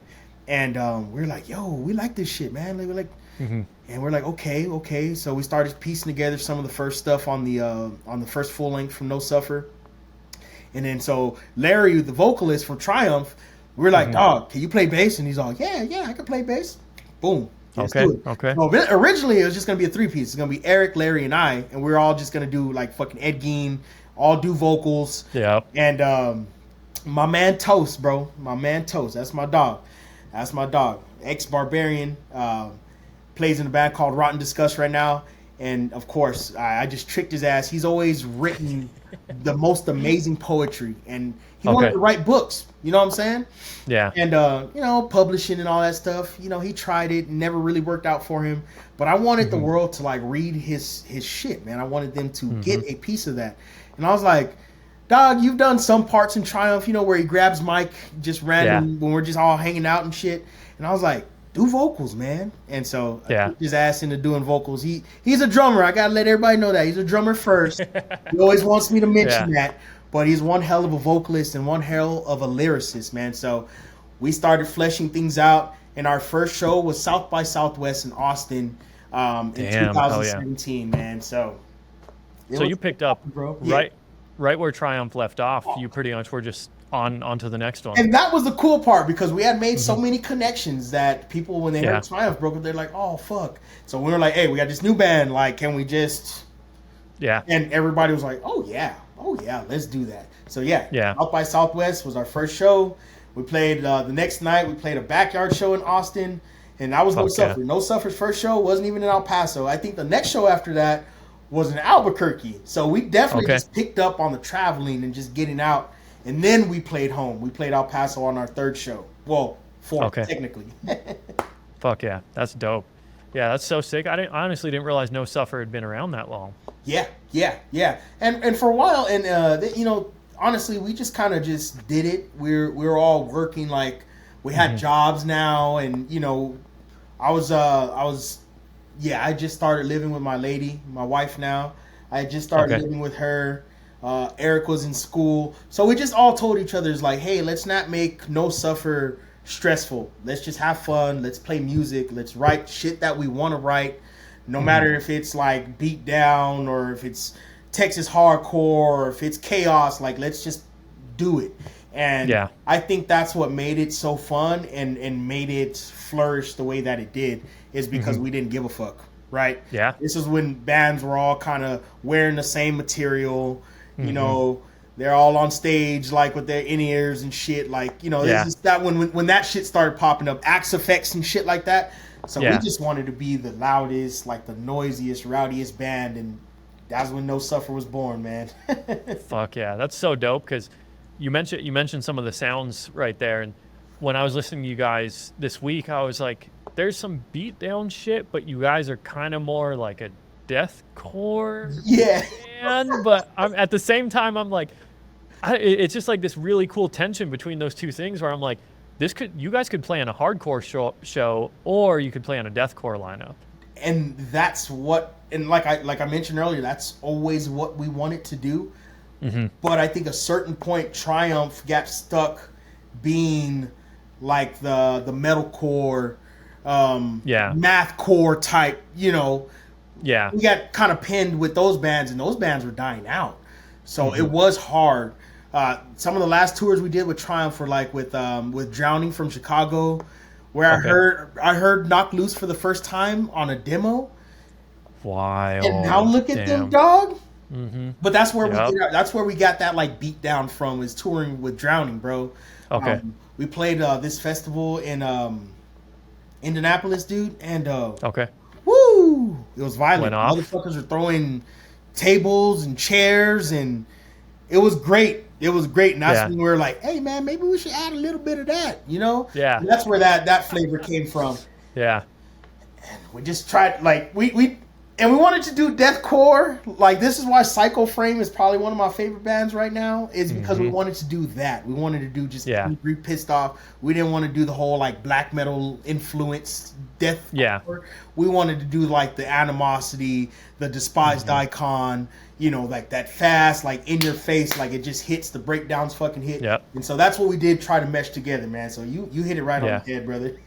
and we were like, yo, we like this shit, man. Like, we're like, Hmm. and we're like, okay, okay. So we started piecing together some of the first stuff on the first full length from No Suffer. And then so Larry, the vocalist from Triumph, we're like, Hmm. dog, can you play bass? And he's all, yeah, I can play bass. Boom, let's Okay. do it. Okay. So originally it was just gonna be a three-piece. It's gonna be Eric, Larry, and I, and we're all just gonna do like fucking Ed Gein, all do vocals. Yeah. And my man Toast, bro, my man Toast, that's my dog, ex Barbarian. plays in a band called Rotten Disgust right now. And of course, I just tricked his ass. He's always written the most amazing poetry, and he wanted Okay. to write books. You know what I'm saying? Yeah. And publishing and all that stuff. He tried it, never really worked out for him. But I wanted the Mhm. world to like read his shit, man. I wanted them to get Mhm. a piece of that. And I was like, dog, you've done some parts in Triumph, where he grabs Mike just Yeah. random when we're just all hanging out and shit. And I was like, do vocals, man. And so I Yeah. put his ass into doing vocals. He's a drummer. I gotta let everybody know that he's a drummer first. He always wants me to Yeah. mention that, but he's one hell of a vocalist and one hell of a lyricist, man. So we started fleshing things out, and our first show was South by Southwest in Austin in Damn. Hell yeah. 2017, man. So it So was you picked up bro. Yeah. right where Triumph left off. You pretty much were just on to the next one. And that was the cool part, because we had made so Mhm. many connections that people, when they Yeah. heard Triumph broke up, they're like, oh, fuck. So we were like, hey, we got this new band. Like, can we just... Yeah. And everybody was like, oh, yeah, let's do that. So, yeah, Yeah. South by Southwest was our first show. We played the next night. We played a backyard show in Austin, and that was No Fuck yeah. Suffer. No Suffer's first show wasn't even in El Paso. I think the next show after that was in Albuquerque. So we definitely Okay. just picked up on the traveling and just getting out. And then we played home. We played El Paso on our third show. Well, fourth, Okay. technically. Fuck yeah. That's dope. Yeah, that's so sick. I honestly didn't realize No Suffer had been around that long. Yeah. And for a while, and honestly, we just kind of just did it. We're all working, like we had jobs now, and I just started living with my lady, my wife now. I just started Okay. living with her. Eric was in school, so we just all told each other, like, hey, let's not make No Suffer stressful. Let's just have fun. Let's play music. Let's write shit that we want to write, no matter if it's like beat down or if it's Texas hardcore or if it's chaos. Like, let's just do it. And Yeah. I think that's what made it so fun and made it flourish the way that it did, is because we didn't give a fuck, right? Yeah. This is when bands were all kind of wearing the same material, they're all on stage like with their in-ears and shit, like, Yeah. it's just that when that shit started popping up, Axe Effects and shit like that. So we Yeah. just wanted to be the loudest, like the noisiest, rowdiest band, and that's when No Suffer was born, man. Fuck yeah. That's so dope, because you mentioned some of the sounds right there, and when I was listening to you guys this week, I was like, there's some beat down shit, but you guys are kind of more like a deathcore Yeah. band. But at the same time, I'm like, it's just like this really cool tension between those two things, where I'm like, you guys could play on a hardcore show, or you could play on a deathcore lineup. And that's what, and like I mentioned earlier, that's always what we wanted to do. But I think a certain point, Triumph got stuck being like the metalcore, mathcore type. Yeah. We got kind of pinned with those bands, and those bands were dying out. So it was hard. Some of the last tours we did with Triumph were like with Drowning from Chicago, where I heard Knock Loose for the first time on a demo. Wild. And now look at them, Damn. dog. Mm-hmm. But that's where Yep. that's where we got that like beat down from, is touring with Drowning, bro. Okay. We played this festival in Indianapolis, dude, and Okay. woo, it was violent. Went off. Motherfuckers were throwing tables and chairs, and it was great. It was great, and that's when we were like, "Hey, man, maybe we should add a little bit of that," Yeah. And that's where that flavor came from. Yeah. We just tried, like, we wanted to do deathcore. Like, this is why Psycho Frame is probably one of my favorite bands right now, is because we wanted to do that. We wanted to do just be pissed off. We didn't want to do the whole like black metal influence deathcore. Yeah. We wanted to do like the Animosity, the Despised Icon, like that fast, like in your face, like it just hits, the breakdowns fucking hit. Yep. And so that's what we did, try to mesh together, man. So you hit it right on the head, brother.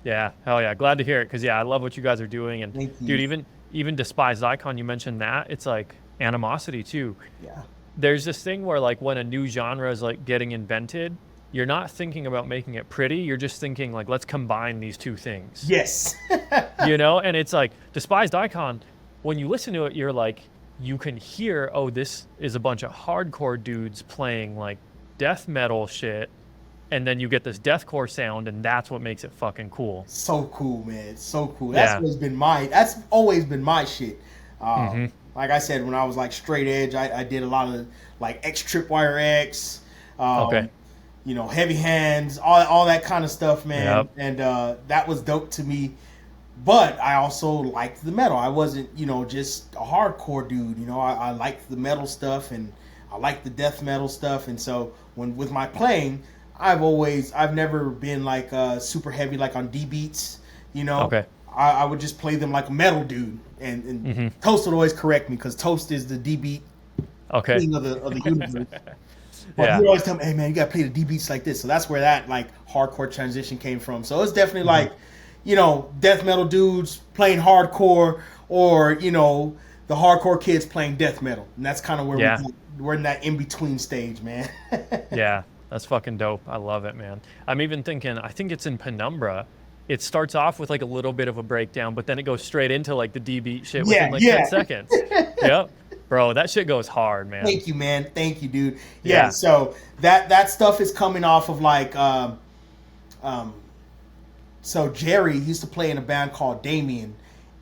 Yeah, hell yeah. Glad to hear it, because I love what you guys are doing. And Thank you. dude, even Despised Icon, you mentioned that, it's like Animosity too. Yeah. There's this thing where like when a new genre is like getting invented, you're not thinking about making it pretty, you're just thinking like, let's combine these two things. Yes. And it's like Despised Icon, when you listen to it, you're like, you can hear, oh, this is a bunch of hardcore dudes playing like death metal shit, and then you get this deathcore sound, and that's what makes it fucking cool. So cool, man. So cool. Yeah. That's always been my shit. Mm-hmm. Like I said, when I was like straight edge, I did a lot of like X Tripwire X, Okay. Heavy Hands, all that kind of stuff, man. Yep. And that was dope to me. But I also liked the metal. I wasn't, just a hardcore dude. I liked the metal stuff and I liked the death metal stuff. And so with my playing, I've never been like super heavy like on D beats. Okay. I would just play them like a metal dude. And Toast would always correct me because Toast is the D beat Okay. king of the universe. But Yeah. he would always tell me, "Hey man, you gotta play the D beats like this." So that's where that like hardcore transition came from. So it's definitely like, death metal dudes playing hardcore, or the hardcore kids playing death metal, and that's kind of where we're in that in between stage, man. Yeah. That's fucking dope. I love it, man. I'm even thinking, I think it's in Penumbra. It starts off with like a little bit of a breakdown, but then it goes straight into like the D beat shit within like 10 seconds. Yep. Bro, that shit goes hard, man. Thank you, man. Thank you, dude. Yeah. So that stuff is coming off of like so Jerry used to play in a band called Damien,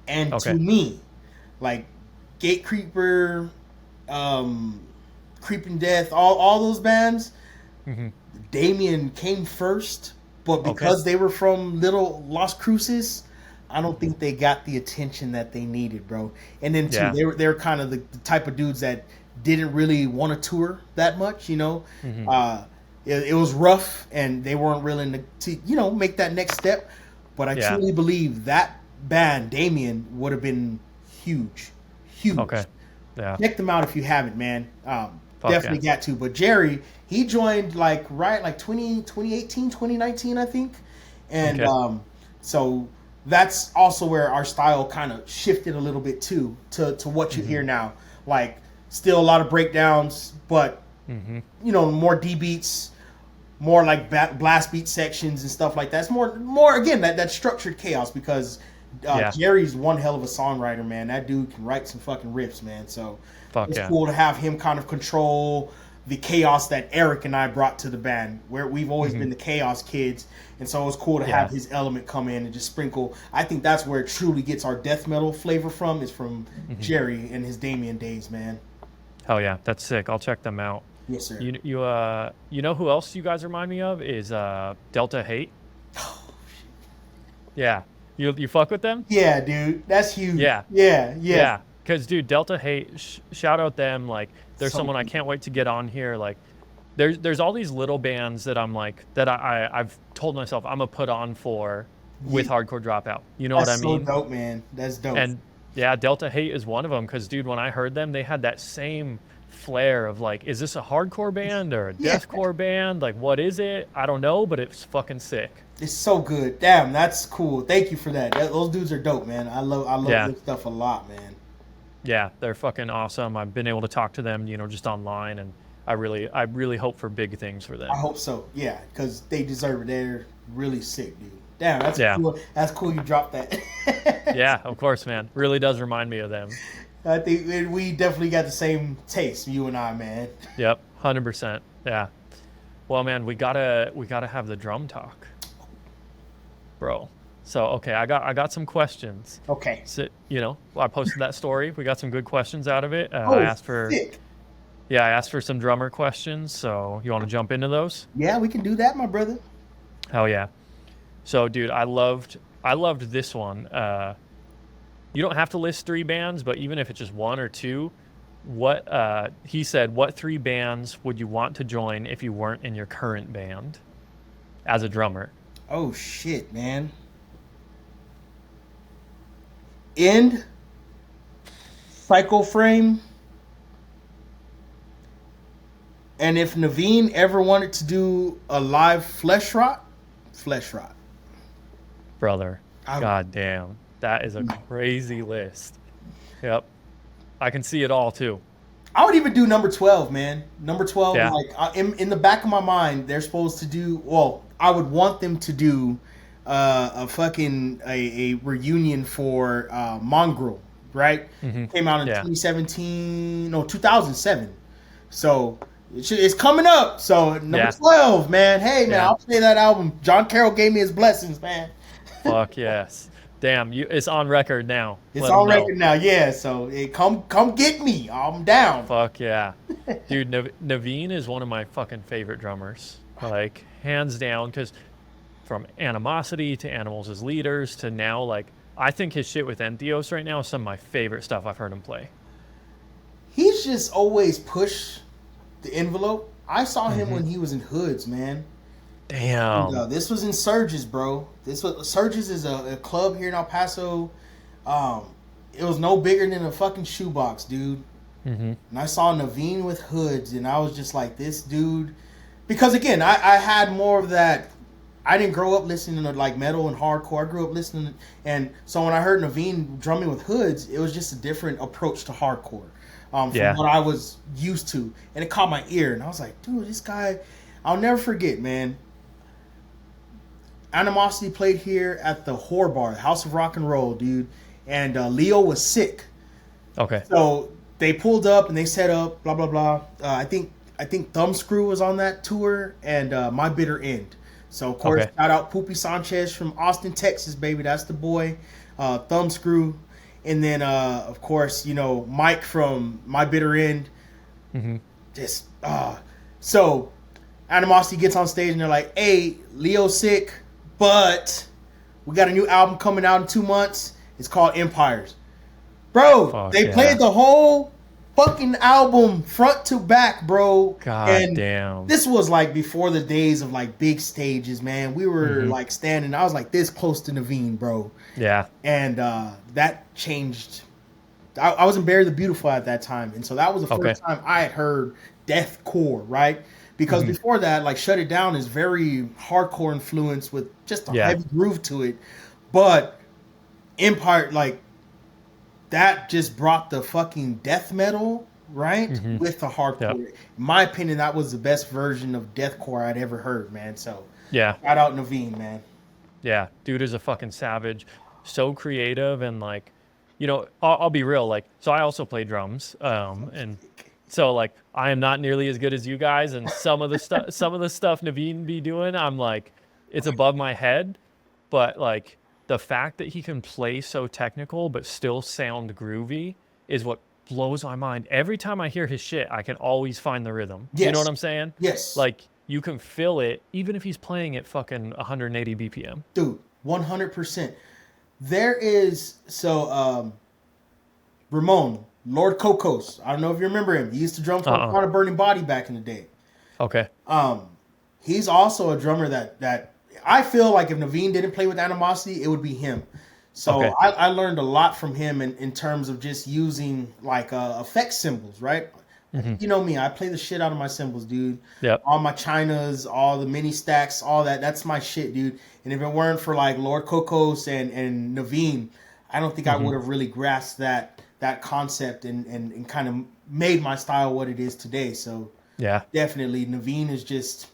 and to me, like Gatekeeper, Creeping Death, all those bands, Damien came first, but because they were from Little Las Cruces, I don't think they got the attention that they needed, bro. And then too, they were kind of the type of dudes that didn't really want to tour that much, It was rough, and they weren't willing to make that next step. But I truly believe that band, Damien, would have been huge. Okay. Yeah. Check them out if you haven't, man. Definitely got to. But Jerry, he joined like 2018, 2019, I think. And so that's also where our style kind of shifted a little bit too, to what you hear now. Like still a lot of breakdowns, but more D beats, more like blast beat sections and stuff like that. It's more again that structured chaos, because Jerry's one hell of a songwriter, man. That dude can write some fucking riffs, man. So it's cool to have him kind of control the chaos that Eric and I brought to the band, where we've always been the chaos kids. And so it's cool to have his element come in and just sprinkle. I think that's where it truly gets our death metal flavor from, is from Jerry and his Damien days, man. Hell yeah, that's sick. I'll check them out. Yes, sir. You know who else you guys remind me of is Delta Hate. Oh, shit. Yeah, you fuck with them? Yeah, dude, that's huge. Yeah. Because dude, Delta Hate, shout out them. Like, there's someone I can't wait to get on here. Like, there's all these little bands that I'm like that I've told myself I'm gonna put on for with Hardcore Dropout. You know what I mean? That's so dope, man. That's dope. And yeah, Delta Hate is one of them, because dude, when I heard them, they had that same flair of like, is this a hardcore band or a deathcore band? Like, what is it? I don't know, but it's fucking sick. It's so good. Damn, that's cool. Thank you for that. Those dudes are dope, man. I love their stuff a lot, man. Yeah, they're fucking awesome. I've been able to talk to them, just online, and I really hope for big things for them. I hope so. Yeah, because they deserve it. They're really sick, dude. Damn, that's cool. That's cool you dropped that. Yeah, of course, man. Really does remind me of them. I think we definitely got the same taste, you and I, man. Yep, 100%. Yeah. Well, man, we gotta have the drum talk, bro. So okay, I got some questions. Okay. So, I posted that story. We got some good questions out of it. I asked for some drummer questions. So you want to jump into those? Yeah, we can do that, my brother. Hell yeah. So, dude, I loved this one. You don't have to list 3 bands, but even if it's just 1 or 2, he said, what 3 bands would you want to join if you weren't in your current band as a drummer? Oh shit, man. End, Psycho Frame, and if Navene ever wanted to do a live Flesh Rot. Brother, god damn, that is a crazy list. Yep, I can see it all too. I would even do number 12, man. Number 12, like in the back of my mind, they're supposed to do. Well, I would want them to do a reunion for Mongrel, right? Came out in 2007. So It's coming up. So number Yeah. 12, man. Hey, man, Yeah. I'll play that album. John Carroll gave me his blessings, man. Fuck yes. Damn, it's on record now. It's Let them on know. record now. Yeah. So come get me. I'm down. Fuck yeah. Dude, Navene is one of my fucking favorite drummers. Like, hands down, because from Animosity to Animals as Leaders to now, like, I think his shit with Entheos right now is some of my favorite stuff I've heard him play. He's just always pushed the envelope. I saw him Mm-hmm. when he was in Hoods, man. And, Damn. this was in Surges, bro. Surges is a club here in El Paso. Um, it was no bigger than a fucking shoebox, dude. Mm-hmm. And I saw Navene with Hoods, and I was just like, this dude. Because again, I had more of that. I didn't grow up listening to like metal and hardcore. I grew up listening, and so when I heard Navene drumming with Hoods, it was just a different approach to hardcore, from what I was used to, and it caught my ear, and I was like, dude, this guy, I'll never forget, man. Animosity played here at the Whore Bar, the House of Rock and Roll, dude, and Leo was sick. Okay. So they pulled up and they set up, blah blah blah. I think Thumbscrew was on that tour, and My Bitter End. So of course, shout out Poopy Sanchez from Austin, Texas, baby. That's the boy. Thumbscrew, and then of course, Mike from My Bitter End. Mm-hmm. Just so Animosity gets on stage and they're like, "Hey, Leo's sick, but we got a new album coming out in 2 months. It's called Empires." Bro, they played the whole fucking album front to back, bro. God damn. This was like before the days of like big stages, man. We were like standing, I was like this close to Navene, bro. Yeah. And that changed. I was in Bury the Beautiful at that time. And so that was the first time I had heard deathcore, right? Because before that, like Shut It Down is very hardcore influence with just a heavy groove to it. But Empire, like, that just brought the fucking death metal, right? With the hardcore. In my opinion, that was the best version of deathcore I'd ever heard, man. So shout out Navene, man. Yeah, dude is a fucking savage. So creative, and like, I'll be real, like, so I also play drums. And so like I am not nearly as good as you guys, and some of the stuff Navene be doing, I'm like, it's above my head. But like, the fact that he can play so technical but still sound groovy is what blows my mind. Every time I hear his shit, I can always find the rhythm. Yes. You know what I'm saying? Yes. Like, you can feel it even if he's playing at fucking 180 BPM. Dude, 100%. There is, Ramon, Lord Cocos. I don't know if you remember him. He used to drum for Part of Burning Body back in the day. Okay. He's also a drummer that I feel like if Navene didn't play with Animosity, it would be him. So I learned a lot from him in terms of just using like effect symbols, right? You know me, I play the shit out of my cymbals, dude. Yep. All my chinas, all the mini stacks, all that. That's my shit, dude. And if it weren't for like Lord Cocos and Navene, I don't think I would have really grasped that concept and kind of made my style what it is today. So definitely Navene is just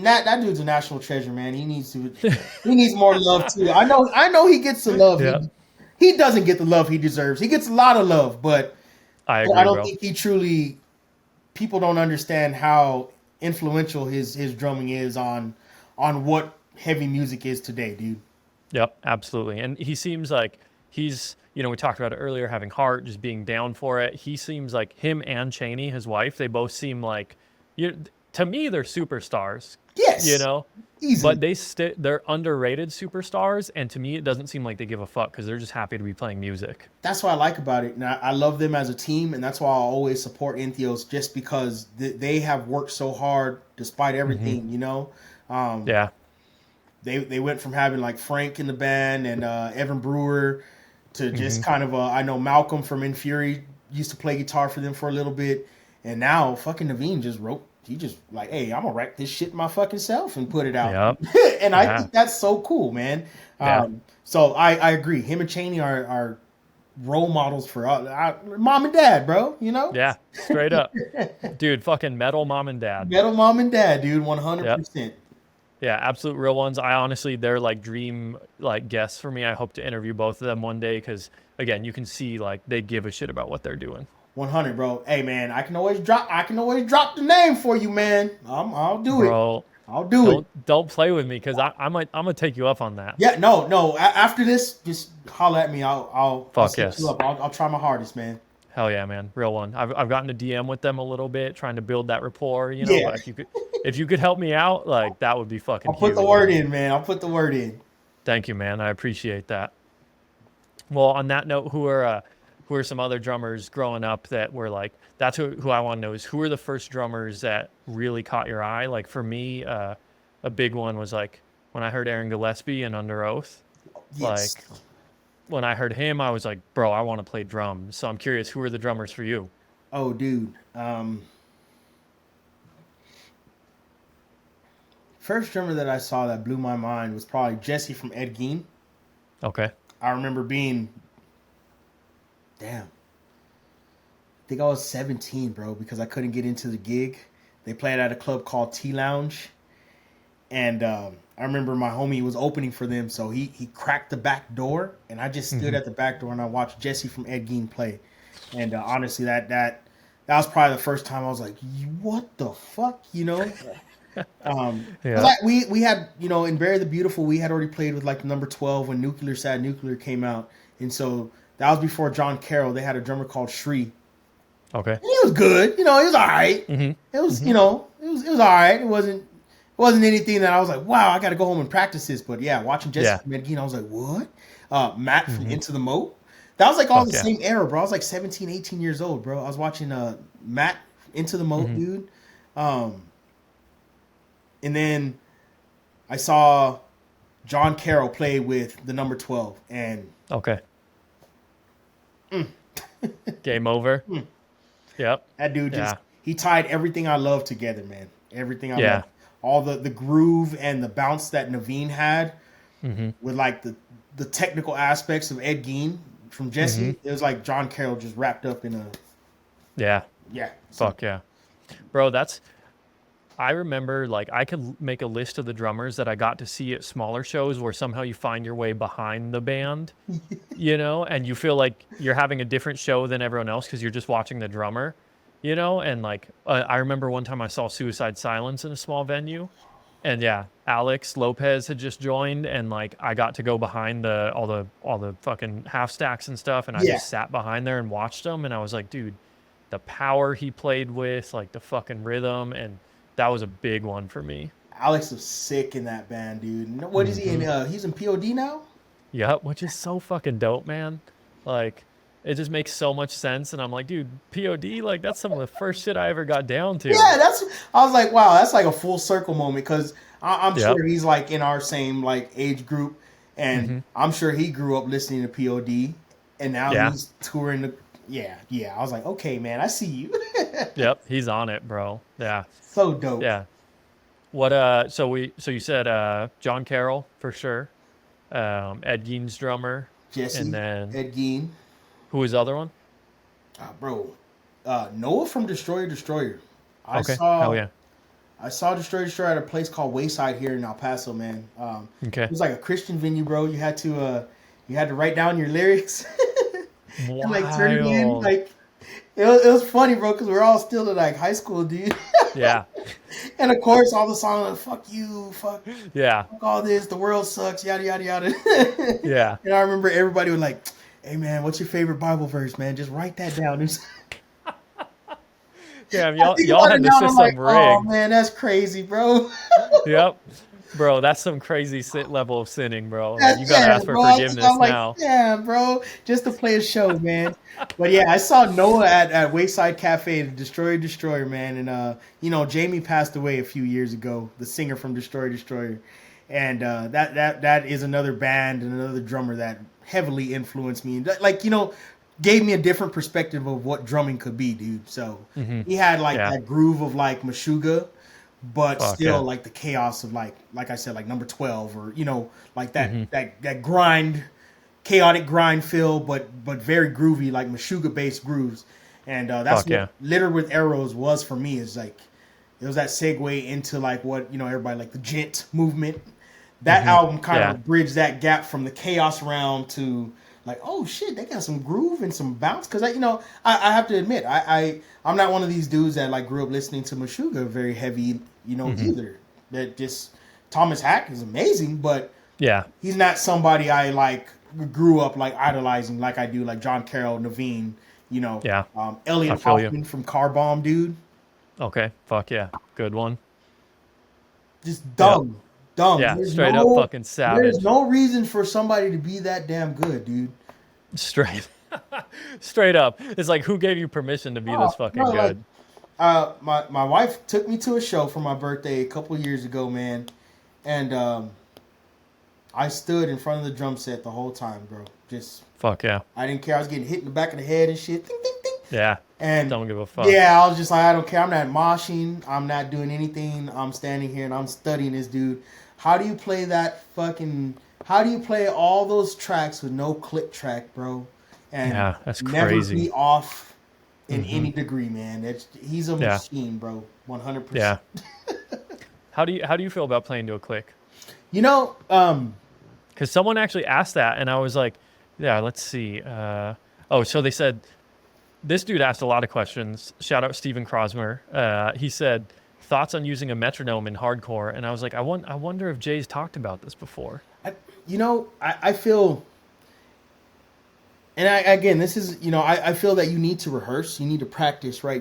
that dude's a national treasure, man. He needs more love too. I know he gets the love. He doesn't get the love he deserves. He gets a lot of love, but I agree, I don't think he truly. People don't understand how influential his drumming is on what heavy music is today, dude. Yep, absolutely. And he seems like he's, we talked about it earlier, having heart, just being down for it. He seems like him and Cheney, his wife, they both seem like, to me, they're superstars. Yes. Easily. But they're underrated superstars, and to me, it doesn't seem like they give a fuck because they're just happy to be playing music. That's what I like about it, and I love them as a team, and that's why I always support Entheos, just because they have worked so hard despite everything, They went from having like Frank in the band and Evan Brewer to just kind of I know Malcolm from Infuri used to play guitar for them for a little bit, and now fucking Navene just wrote. He just like, hey, I'm gonna write this shit my fucking self and put it out. Yep. And I think that's so cool, man. So I agree. Him and Cheney are role models for mom and dad, bro. Yeah, straight up, dude. Fucking metal mom and dad. Metal mom and dad, dude. 100%. Yeah, absolute real ones. They're like dream like guests for me. I hope to interview both of them one day because again, you can see like they give a shit about what they're doing. 100, bro. Hey, man, I can always drop the name for you, man. I'll do it. Bro, I'll do it. don't play with me because I'm gonna take you up on that. Yeah, no, no. After this, just holler at me. I'll Fuck set you yes. up. I'll try my hardest, man. Hell yeah, man. Real one. I've gotten to DM with them a little bit, trying to build that rapport, Yeah, but if you could help me out, like that would be fucking I'll put the huge, word man. in, man. I'll put the word in. Thank you, man. I appreciate that. Well, on that note, who are some other drummers growing up that were like that's who I want to know is who are the first drummers that really caught your eye? Like for me, a big one was like when I heard Aaron Gillespie and Under Oath. Yes. Like when I heard him, I was like, bro, I want to play drums. So I'm curious, who are the drummers for you? Oh, dude. First drummer that I saw that blew my mind was probably Jesse from Ed Gein. Okay. I remember being, damn, I think I was 17, bro, because I couldn't get into the gig. They played at a club called T Lounge, and I remember my homie was opening for them, so he cracked the back door, and I just stood Hmm. at the back door and I watched Jesse from Ed Gein play, and honestly, that was probably the first time I was like, what the fuck, you know? 'Cause Yeah. we had, in Bury the Beautiful, we had already played with like number 12 when Nuclear Sad Nuclear came out, and so that was before John Carroll. They had a drummer called Shri. Okay. He was good. He was all right. Hmm. It was, Hmm. it was all right. It wasn't anything that I was like, wow, I got to go home and practice this. But yeah, watching Jesse Yeah. from Medellin, I was like, what? Matt from Hmm. Into the Moat. That was like all the Fuck yeah. same era, bro. I was like 17, 18 years old, bro. I was watching Matt Into the Moat, Hmm. dude. Um, and then I saw John Carroll play with the number 12. And Okay. Game over. mm, Yep. that dude Yeah. he tied everything I love together, man. Everything I love. Yeah. All the groove and the bounce that Navene had Hmm. with like the technical aspects of Ed Gein from Hmm. Jesse. It was like John Carroll just wrapped up in a, Yeah. yeah. So Fuck yeah. Bro, I remember like I could make a list of the drummers that I got to see at smaller shows where somehow you find your way behind the band, and you feel like you're having a different show than everyone else because you're just watching the drummer, and like I remember one time I saw Suicide Silence in a small venue, and yeah, Alex Lopez had just joined, and like I got to go behind all the fucking half stacks and stuff, and I yeah, just sat behind there and watched them, and I was like, dude, the power he played with, like the fucking rhythm, and that was a big one for me. Alex was sick in that band, dude. What is he in? Hmm. He's in POD now. Yep, which is so fucking dope, man. Like, it just makes so much sense, and I'm like, dude, POD, like that's some of the first shit I ever got down to. Yeah, I was like, wow, that's like a full circle moment because I'm Yep. sure he's like in our same like age group, and Hmm. I'm sure he grew up listening to POD, and now Yeah. he's touring the. Yeah, yeah. I was like, okay, man, I see you. Yep. He's on it, bro. Yeah. So dope. Yeah. What so you said John Carroll for sure. Ed Gein's drummer, and Jesse, then Ed Gein, who was the other one? bro. Noah from Destroyer Destroyer. I Okay. Hell saw yeah. I saw Destroyer Destroyer at a place called Wayside here in El Paso, man. It Okay. was like a Christian venue, bro. You had to write down your lyrics and like turn it in. Wild. Like it was funny, bro, because we're all still in like high school, dude. Yeah. And of course, all the songs like "fuck you," Yeah. fuck all this, the world sucks, yada yada yada. Yeah. And I remember everybody was like, "Hey, man, what's your favorite Bible verse, man? Just write that down." Damn, I y'all think y'all about it had the now, and I'm like, system "Oh rigged. man, that's crazy, bro." Yep. Bro, that's some crazy level of sinning, bro. Like you gotta Yeah, ask for bro. I'm forgiveness like, now. yeah, bro, just to play a show, man. But yeah, I saw Noah at Wayside Cafe, the Destroyer Destroyer, man, and Jamie passed away a few years ago, the singer from Destroyer Destroyer, and that is another band and another drummer that heavily influenced me, and like gave me a different perspective of what drumming could be, dude. So Hmm. he had like Yeah. that groove of like Meshuggah, but Fuck still yeah. like the chaos of like I said, like number 12 or like that Hmm. that grind, chaotic grind feel, but very groovy, like Meshuggah based grooves. And that's Fuck what yeah. Littered with Arrows was for me, is like it was that segue into like what everybody like the gent movement. That Hmm. album kind Yeah. of bridged that gap from the chaos round to like, oh shit, they got some groove and some bounce. Because I have to admit, I'm not one of these dudes that like grew up listening to Meshuggah very heavy, either. That just Thomas Hack is amazing, but Yeah. he's not somebody I like grew up like idolizing like I do like John Carroll, Navene, Yeah. I Elliot feel you. Hoffman from Car Bomb, dude. Okay. Fuck yeah. Good one. Just Yep. dumb, dumb. Yeah. Straight up fucking There's savage. no reason for somebody to be that damn good, dude. Straight. Straight up. It's like, who gave you permission to be Oh, this fucking no, like good? my wife took me to a show for my birthday a couple years ago, man, and I stood in front of the drum set the whole time, bro. Just Fuck yeah. I didn't care. I was getting hit in the back of the head and shit. Ding, ding, ding. Yeah. And Don't give a fuck. yeah, I was just like, I don't care. I'm not moshing. I'm not doing anything. I'm standing here and I'm studying this dude. How do you play how do you play all those tracks with no click track, bro? And Yeah, that's never crazy. be off in any degree, man. He's a Yeah. machine, bro. 100%. Yeah. How do you feel about playing to a click? Because someone actually asked that, and I was like, yeah, let's see. So they said, this dude asked a lot of questions. Shout out Steven Crosmer. He said, thoughts on using a metronome in hardcore. And I was like, I wonder if Jay's talked about this before. I feel, and again, this is, I feel that you need to rehearse, you need to practice, right?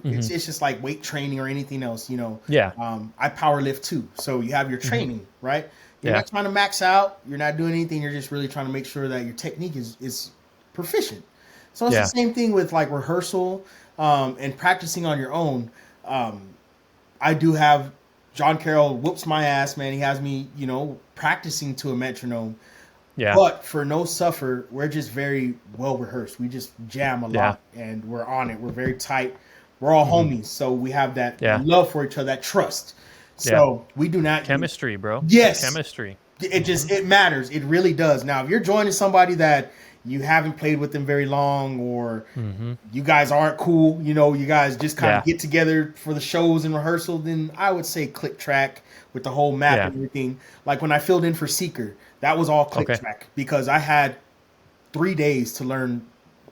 It's just like weight training or anything else, Yeah. I power lift too. So you have your training, right? You're Yeah. not trying to max out. You're not doing anything. You're just really trying to make sure that your technique is proficient. So it's Yeah. the same thing with like rehearsal and practicing on your own. I do have John Carroll whoops my ass, man. He has me, practicing to a metronome. Yeah. But for No Suffer, we're just very well rehearsed. We just jam a lot and we're on it. We're very tight. We're all homies. So we have that love for each other, that trust. So we do not Chemistry, bro. Yes. Chemistry. It matters. It really does. Now, if you're joining somebody that you haven't played with them very long, or you guys aren't cool, you guys just kind of get together for the shows and rehearsal, then I would say click track with the whole map and everything. Like when I filled in for Seeker, that was all click track because I had 3 days to learn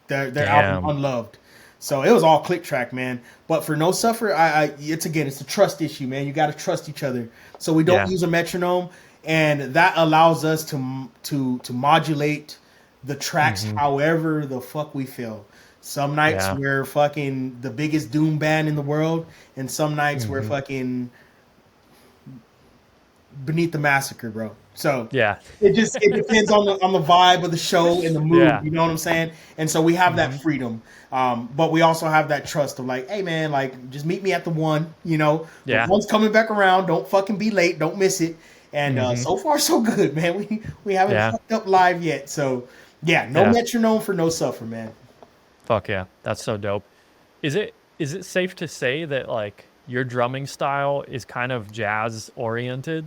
their album Unloved. So it was all click track, man. But for No Suffer, it's a trust issue, man. You got to trust each other. So we don't use a metronome, and that allows us to modulate the tracks however the fuck we feel. Some nights we're fucking the biggest doom band in the world, and some nights we're fucking Beneath the Massacre, bro. So it depends on the vibe of the show and the mood. You know what I'm saying? And so we have that freedom, but we also have that trust of like, hey man, like just meet me at the one. The one's coming back around. Don't fucking be late. Don't miss it. And so far so good, man. We haven't fucked up live yet. So no metronome for No Suffer, man. Fuck yeah, that's so dope. Is it safe to say that like your drumming style is kind of jazz oriented?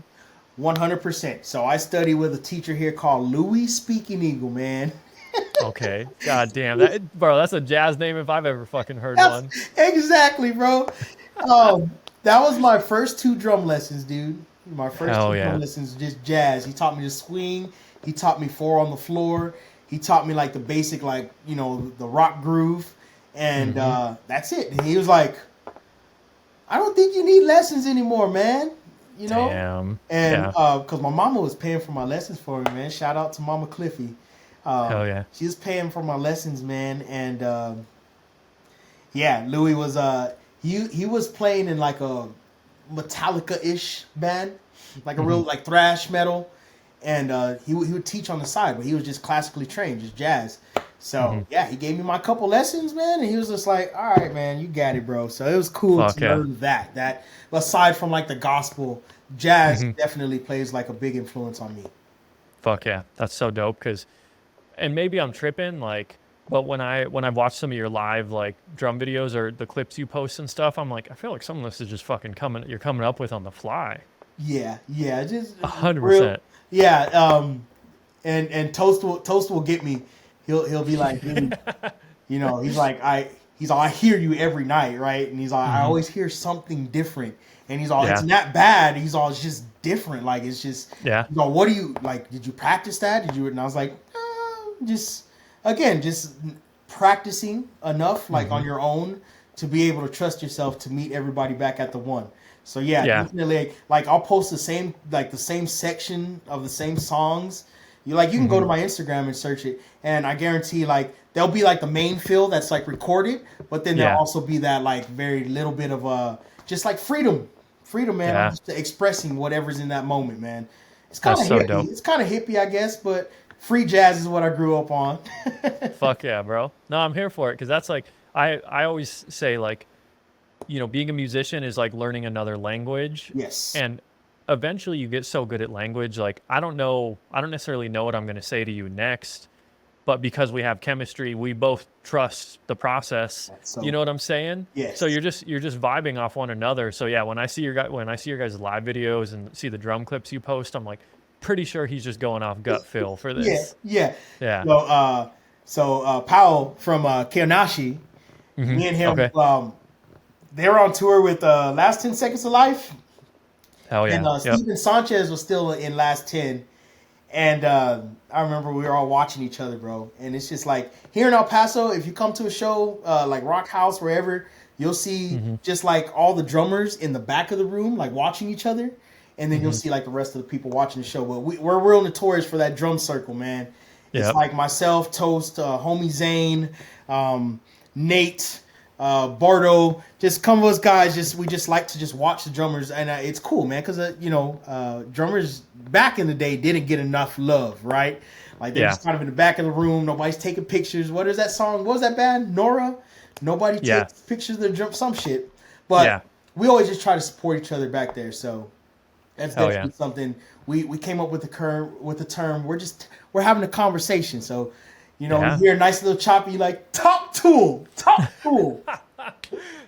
100%. So I study with a teacher here called Louis Speaking Eagle, man. Okay. God damn. That's a jazz name if I've ever fucking heard one. Exactly, bro. That was my first 2 drum lessons, dude. My first 2 drum lessons, just jazz. He taught me to swing. He taught me 4 on the floor. He taught me like the basic, like, the rock groove. And that's it. And he was like, I don't think you need lessons anymore, man. Damn. And because my mama was paying for my lessons for me, man. Shout out to Mama Cliffy. Hell yeah. She was paying for my lessons, man. And Louis was he was playing in like a Metallica-ish band, like a real like thrash metal. And he would teach on the side, but he was just classically trained, just jazz. So he gave me my couple lessons, man, and he was just like, "All right, man, you got it, bro." So it was cool to learn that. That aside from like the gospel, jazz definitely plays like a big influence on me. Fuck yeah, that's so dope. And maybe I'm tripping, like, but when I've watched some of your live like drum videos or the clips you post and stuff, I'm like, I feel like some of this is just fucking you're coming up with on the fly. Yeah, just 100%. Yeah, and Toast will get me. He'll be like, dude, he's like, I hear you every night, right? And he's like, I always hear something different. And he's all, it's not bad. He's all, it's just different. Like, it's just, he's all, what do you, like, did you practice that? And I was like, just again, just practicing enough, like on your own, to be able to trust yourself to meet everybody back at the one. So yeah, Yeah. definitely. Like I'll post the same section of the same songs. You can go to Mhm. my Instagram and search it, and I guarantee like there'll be like the main fill that's like recorded, but then there'll Yeah. also be that like very little bit of just like freedom, man. I'm Yeah. just expressing whatever's in that moment, man. It's kind That's of so hippie. dope. It's kind of hippie, I guess, but free jazz is what I grew up on. Fuck yeah, bro. No, I'm here for it because that's like I always say like, being a musician is like learning another language, Yes. and eventually you get so good at language like I don't necessarily know what I'm going to say to you next, but because we have chemistry, we both trust the process. That's You so know what I'm saying? So yes. you're just vibing off one another. So yeah, when I see your guys' live videos and see the drum clips you post, I'm like pretty sure he's just going off gut feel for Yeah, this. yeah. Yeah. So, Powell from Keonashi, me and him, Okay. they were on tour with Last 10 Seconds of Life, Hell and yeah. Yep. Steven Sanchez was still in Last 10. And I remember we were all watching each other, bro. And it's just like here in El Paso, if you come to a show like Rock House, wherever, you'll see Mm-hmm. just like all the drummers in the back of the room, like watching each other. And then you'll Mm-hmm. see like the rest of the people watching the show. But we're real notorious for that drum circle, man. It's Yep. like myself, Toast, homie Zane, Nate, Bardo, just come of us guys. We just like to just watch the drummers, and it's cool, man. Because drummers back in the day didn't get enough love, right? Like they're Yeah. just kind of in the back of the room. Nobody's taking pictures. What is that song? What was that band? Nora. Nobody Yeah. takes pictures of the drum. Some shit. But Yeah. we always just try to support each other back there. So that's Hell yeah. definitely something we came up with the term. We're having a conversation. So, you Yeah. hear a nice little choppy like top tool.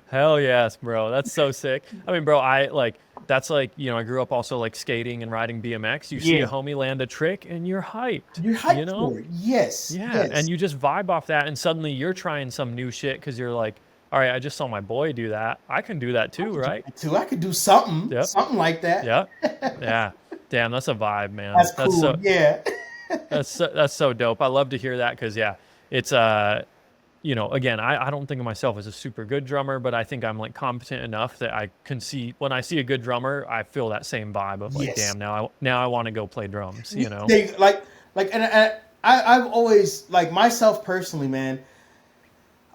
Hell yes, bro. That's so sick. I mean, bro, I like that's like, I grew up also like skating and riding BMX. You see Yeah, a homie land a trick and you're hyped, you're you hyped know? for it. Yes, Yeah, and yes. you just vibe off that and suddenly you're trying some new shit cuz you're like, "All right, I just saw my boy do that. I can do that I too, could do right?" that too. I could do something, Yep. something like that. Yep. Yeah. Damn, that's a vibe, man. That's cool. Yeah. That's so dope. I love to hear that cuz yeah, it's again, I don't think of myself as a super good drummer, but I think I'm like competent enough that I can see when I see a good drummer, I feel that same vibe of like, Yes. damn, now I want to go play drums, you know? They and I've always like myself personally, man.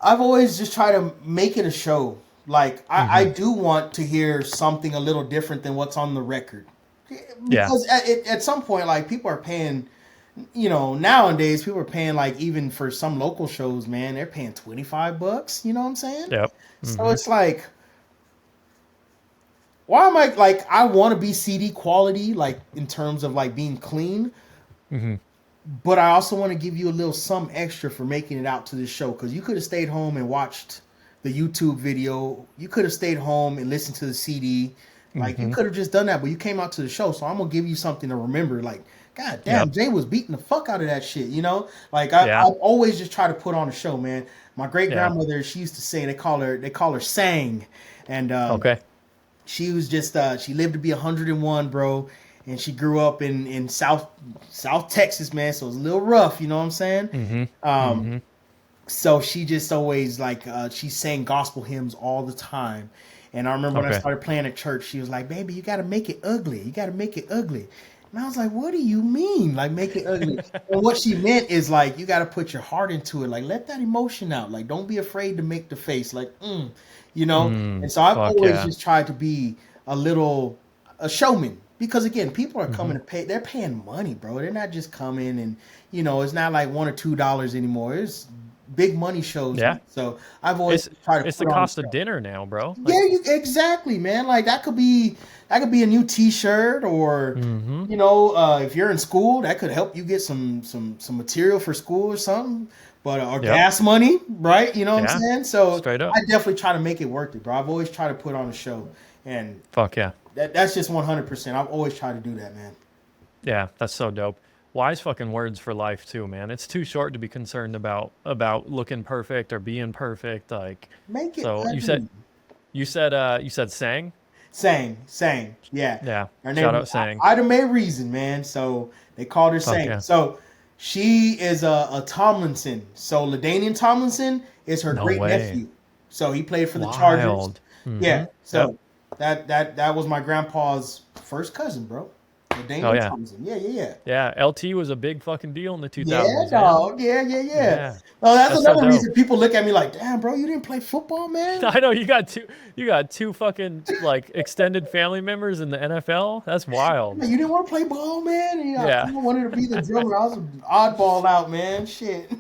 I've always just tried to make it a show. Like I Hmm. do want to hear something a little different than what's on the record, Yeah. because at some point, like people are paying. Nowadays people are paying like even for some local shows, man. They're paying $25. You know what I'm saying? Yep. So Hmm. it's like, why am I like I want to be CD quality, like in terms of like being clean, Hmm. but I also want to give you a little some extra for making it out to the show because you could have stayed home and watched the YouTube video. You could have stayed home and listened to the CD. Like you Hmm. could have just done that, but you came out to the show, so I'm gonna give you something to remember. Like, God damn, Yep. Jay was beating the fuck out of that shit. Like I Yeah. always just try to put on a show, man. My great Yeah. grandmother, she used to say they call her Sang, and Okay. she was just she lived to be 101, bro, and she grew up in South Texas, man. So it was a little rough, you know what I'm saying? Hmm. Um, Hmm. so she just always like she sang gospel hymns all the time. And I remember when I Okay. started playing at church, she was like, "Baby, you got to make it ugly. You got to make it ugly." And I was like, "What do you mean, like make it ugly?" And what she meant is like you got to put your heart into it. Like let that emotion out. Like don't be afraid to make the face. Like, you know. And so I've Fuck always yeah. just tried to be a showman because again, people are Hmm. coming to pay. They're paying money, bro. They're not just coming and it's not like $1 or $2 anymore. It's big money shows, Yeah. man. So I've always It's tried to it's the put on a cost of show. dinner now, bro. Like, Yeah, exactly, man. Like that could be a new T-shirt, or hmm, if you're in school, that could help you get some material for school or something. But or yep. gas money, right? You know what I'm Yeah. saying? So Straight up. I definitely try to make it worth it, bro. I've always tried to put on a show, and Fuck yeah. that's just 100%. I've always tried to do that, man. Yeah, that's so dope. Wise fucking words for life too, man. It's too short to be concerned about looking perfect or being perfect. Like, Make it so ugly. you said sang? Sang, yeah. Yeah. Her name Shout was out sang. Ida Mae Reason, man. So they called her Fuck Sang. yeah. So She is a Tomlinson. So LaDainian Tomlinson is her No great way. nephew. So he played for the Chargers. Wild. Mm-hmm. Yeah. Yep. So that was my grandpa's first cousin, bro. Oh LaDainian yeah. Tomlinson. Yeah, yeah, yeah. Yeah. LT was a big fucking deal in the Yeah, 2000s, man. dog. Yeah, yeah, yeah. Yeah. Oh, that's That's so another dope. reason people look at me like, damn, bro, you didn't play football, man. I know you got two fucking like extended family members in the NFL. That's wild. You didn't want to play ball, man. And, I Yeah. wanted to be the drummer. I was an oddball out, man. Shit.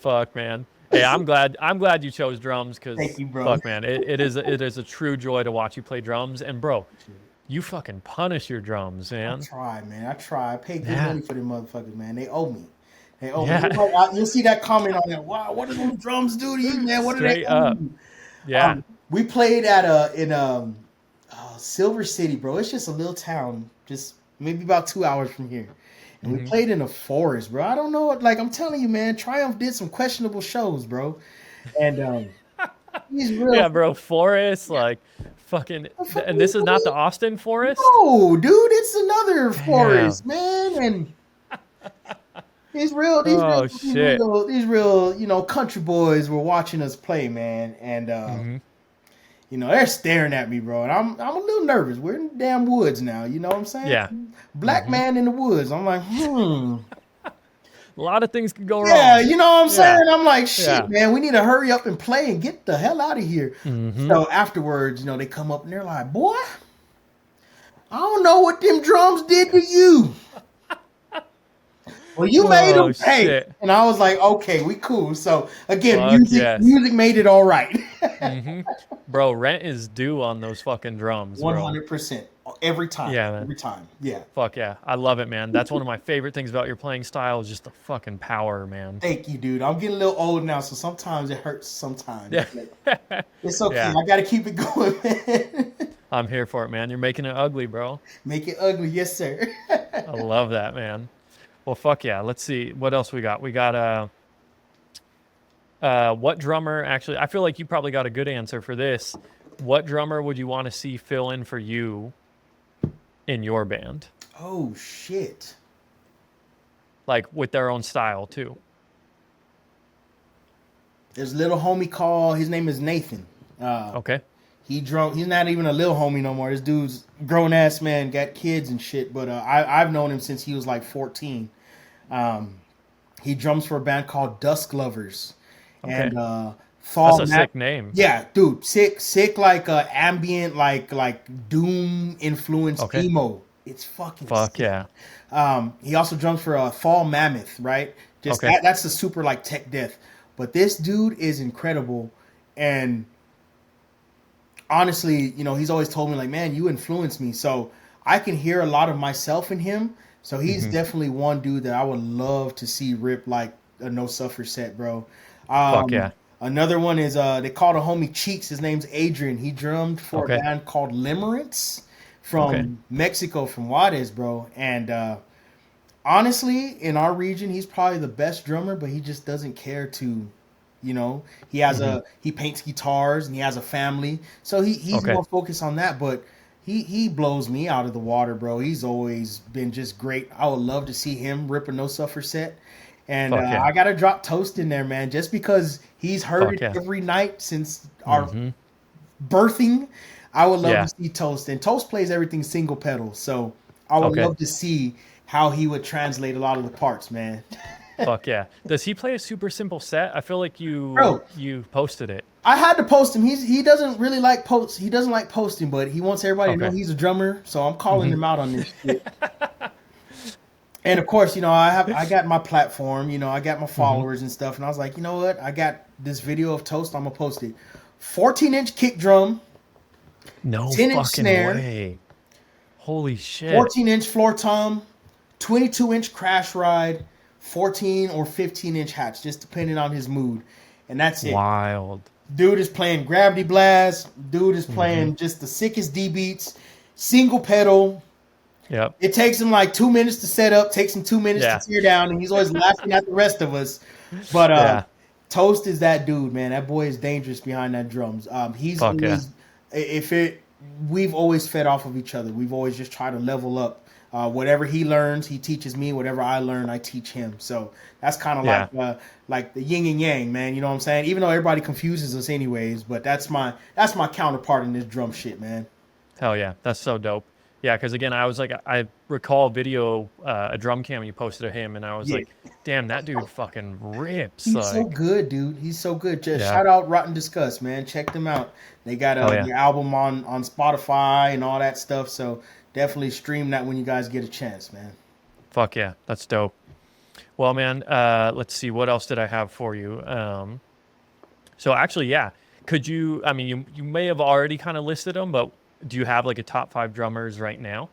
Fuck, man. Hey, I'm glad you chose drums Thank because you, bro. fuck, man, it is a true joy to watch you play drums. And bro, you fucking punish your drums, I man. try, man. I try. I pay good Yeah. money for them motherfuckers, man. They owe me. They owe me. Yeah. You'll see that comment on there. Wow, what do those drums do to you, man? What do they Straight owe up. you? Yeah. We played at in Silver City, bro. It's just a little town, just maybe about 2 hours from here. And we Hmm. played in a forest, bro. I don't know what, like I'm telling you, man. Triumph did some questionable shows, bro. And he's real. Yeah, bro. Forest, like fucking, and this is not the Austin Forest. No, dude, it's another Damn. forest, man. And these real, Oh shit. country boys were watching us play, man. And Hmm. they're staring at me, bro. And I'm a little nervous. We're in the damn woods now. You know what I'm saying? Yeah. Black Hmm. man in the woods. I'm like, A lot of things can go Yeah, wrong. you know what I'm Yeah. saying? I'm like, shit, Yeah. man, we need to hurry up and play and get the hell out of here. Hmm. So afterwards, they come up and they're like, boy, I don't know what them drums did to you. Well, you made Oh them pay. shit. And I was like, okay, we cool. So again, Fuck yes. music made it all right. Hmm. Bro, rent is due on those fucking drums, bro. 100%. Every time. Yeah, man. Every time. Yeah. Fuck yeah. I love it, man. That's one of my favorite things about your playing style is just the fucking power, man. Thank you, dude. I'm getting a little old now, so sometimes it hurts sometimes. Yeah. But it's okay. Yeah. I got to keep it going, man. I'm here for it, man. You're making it ugly, bro. Make it ugly. Yes, sir. I love that, man. Well, fuck yeah. Let's see what else we got. We got what drummer actually I feel like you probably got a good answer for this. What drummer would you want to see fill in for you in your band? Oh, shit. Like with their own style too. There's a little homie called, his name is Nathan. Okay. He's not even a little homie no more. This dude's grown ass man, got kids and shit. But I've known him since he was like 14. He drums for a band called Dusk Lovers. Okay. And Fall. That's a sick name. Yeah, dude, sick like ambient, like doom influenced Okay. emo. It's fucking Fuck sick. yeah. He also drums for Fall Mammoth, right? Just Okay. that's a super like tech death. But this dude is incredible, and honestly, he's always told me like, man, you influenced me, so I can hear a lot of myself in him. So he's Mhm. definitely one dude that I would love to see rip like a No Suffer set, bro. Fuck yeah. Another one is they call the homie Cheeks. His name's Adrian. He drummed for Okay. a band called Limerence from Okay. Mexico, from Juarez, bro. And honestly, in our region, he's probably the best drummer, but he just doesn't care to, he has he paints guitars and he has a family, so he's Okay. more focused on that. But he blows me out of the water, bro. He's always been just great. I would love to see him rip a No Suffer set. And Fuck yeah. I gotta drop Toast in there, man, just because he's heard Fuck it yeah. every night since our Mhm. birthing. I would love Yeah. to see Toast, and Toast plays everything single pedal, so I would Okay. love to see how he would translate a lot of the parts, man. Fuck yeah. Does he play a super simple set? I feel like you Bro. posted it. I had to post him. He doesn't really like posts. He doesn't like posting, but he wants everybody to know Okay. he's a drummer. So I'm calling Mhm. him out on this shit. And of course, I got my platform. I got my followers and stuff. And I was like, you know what? I got this video of Toast. I'm gonna post it. 14-inch kick drum, No 10-inch fucking snare. way. Holy shit. 14-inch floor tom, 22-inch crash ride, 14 or 15-inch hats, just depending on his mood. And that's it. Wild. Dude is playing Gravity Blast. Dude is Mm-hmm. playing just the sickest D beats. Single pedal. Yep. It takes him like 2 minutes to set up. Takes him 2 minutes Yeah. to tear down, and he's always laughing at the rest of us. But Yeah. Toast is that dude, man. That boy is dangerous behind that drums. He's Fuck yeah. always, if it we've always fed off of each other. We've always just tried to level up. Whatever he learns, he teaches me. Whatever I learn, I teach him. So that's kind of Yeah. like the yin and yang, man. You know what I'm saying? Even though everybody confuses us anyways, but that's my counterpart in this drum shit, man. Hell yeah. That's so dope. Yeah, because again, I was like, I recall a video, a drum cam you posted of him, and I was Yeah, like, damn, that dude fucking rips. he's so Like, good, dude. He's so good. Just yeah. shout out Rotten Discuss, man. Check them out. They got Hell yeah. the album on Spotify and all that stuff. So definitely stream that when you guys get a chance, man. Fuck yeah. That's dope. Well, man, let's see. What else did I have for you? So actually, yeah. Could you, I mean, you may have already kind of listed them, but do you have like a top 5 drummers right now?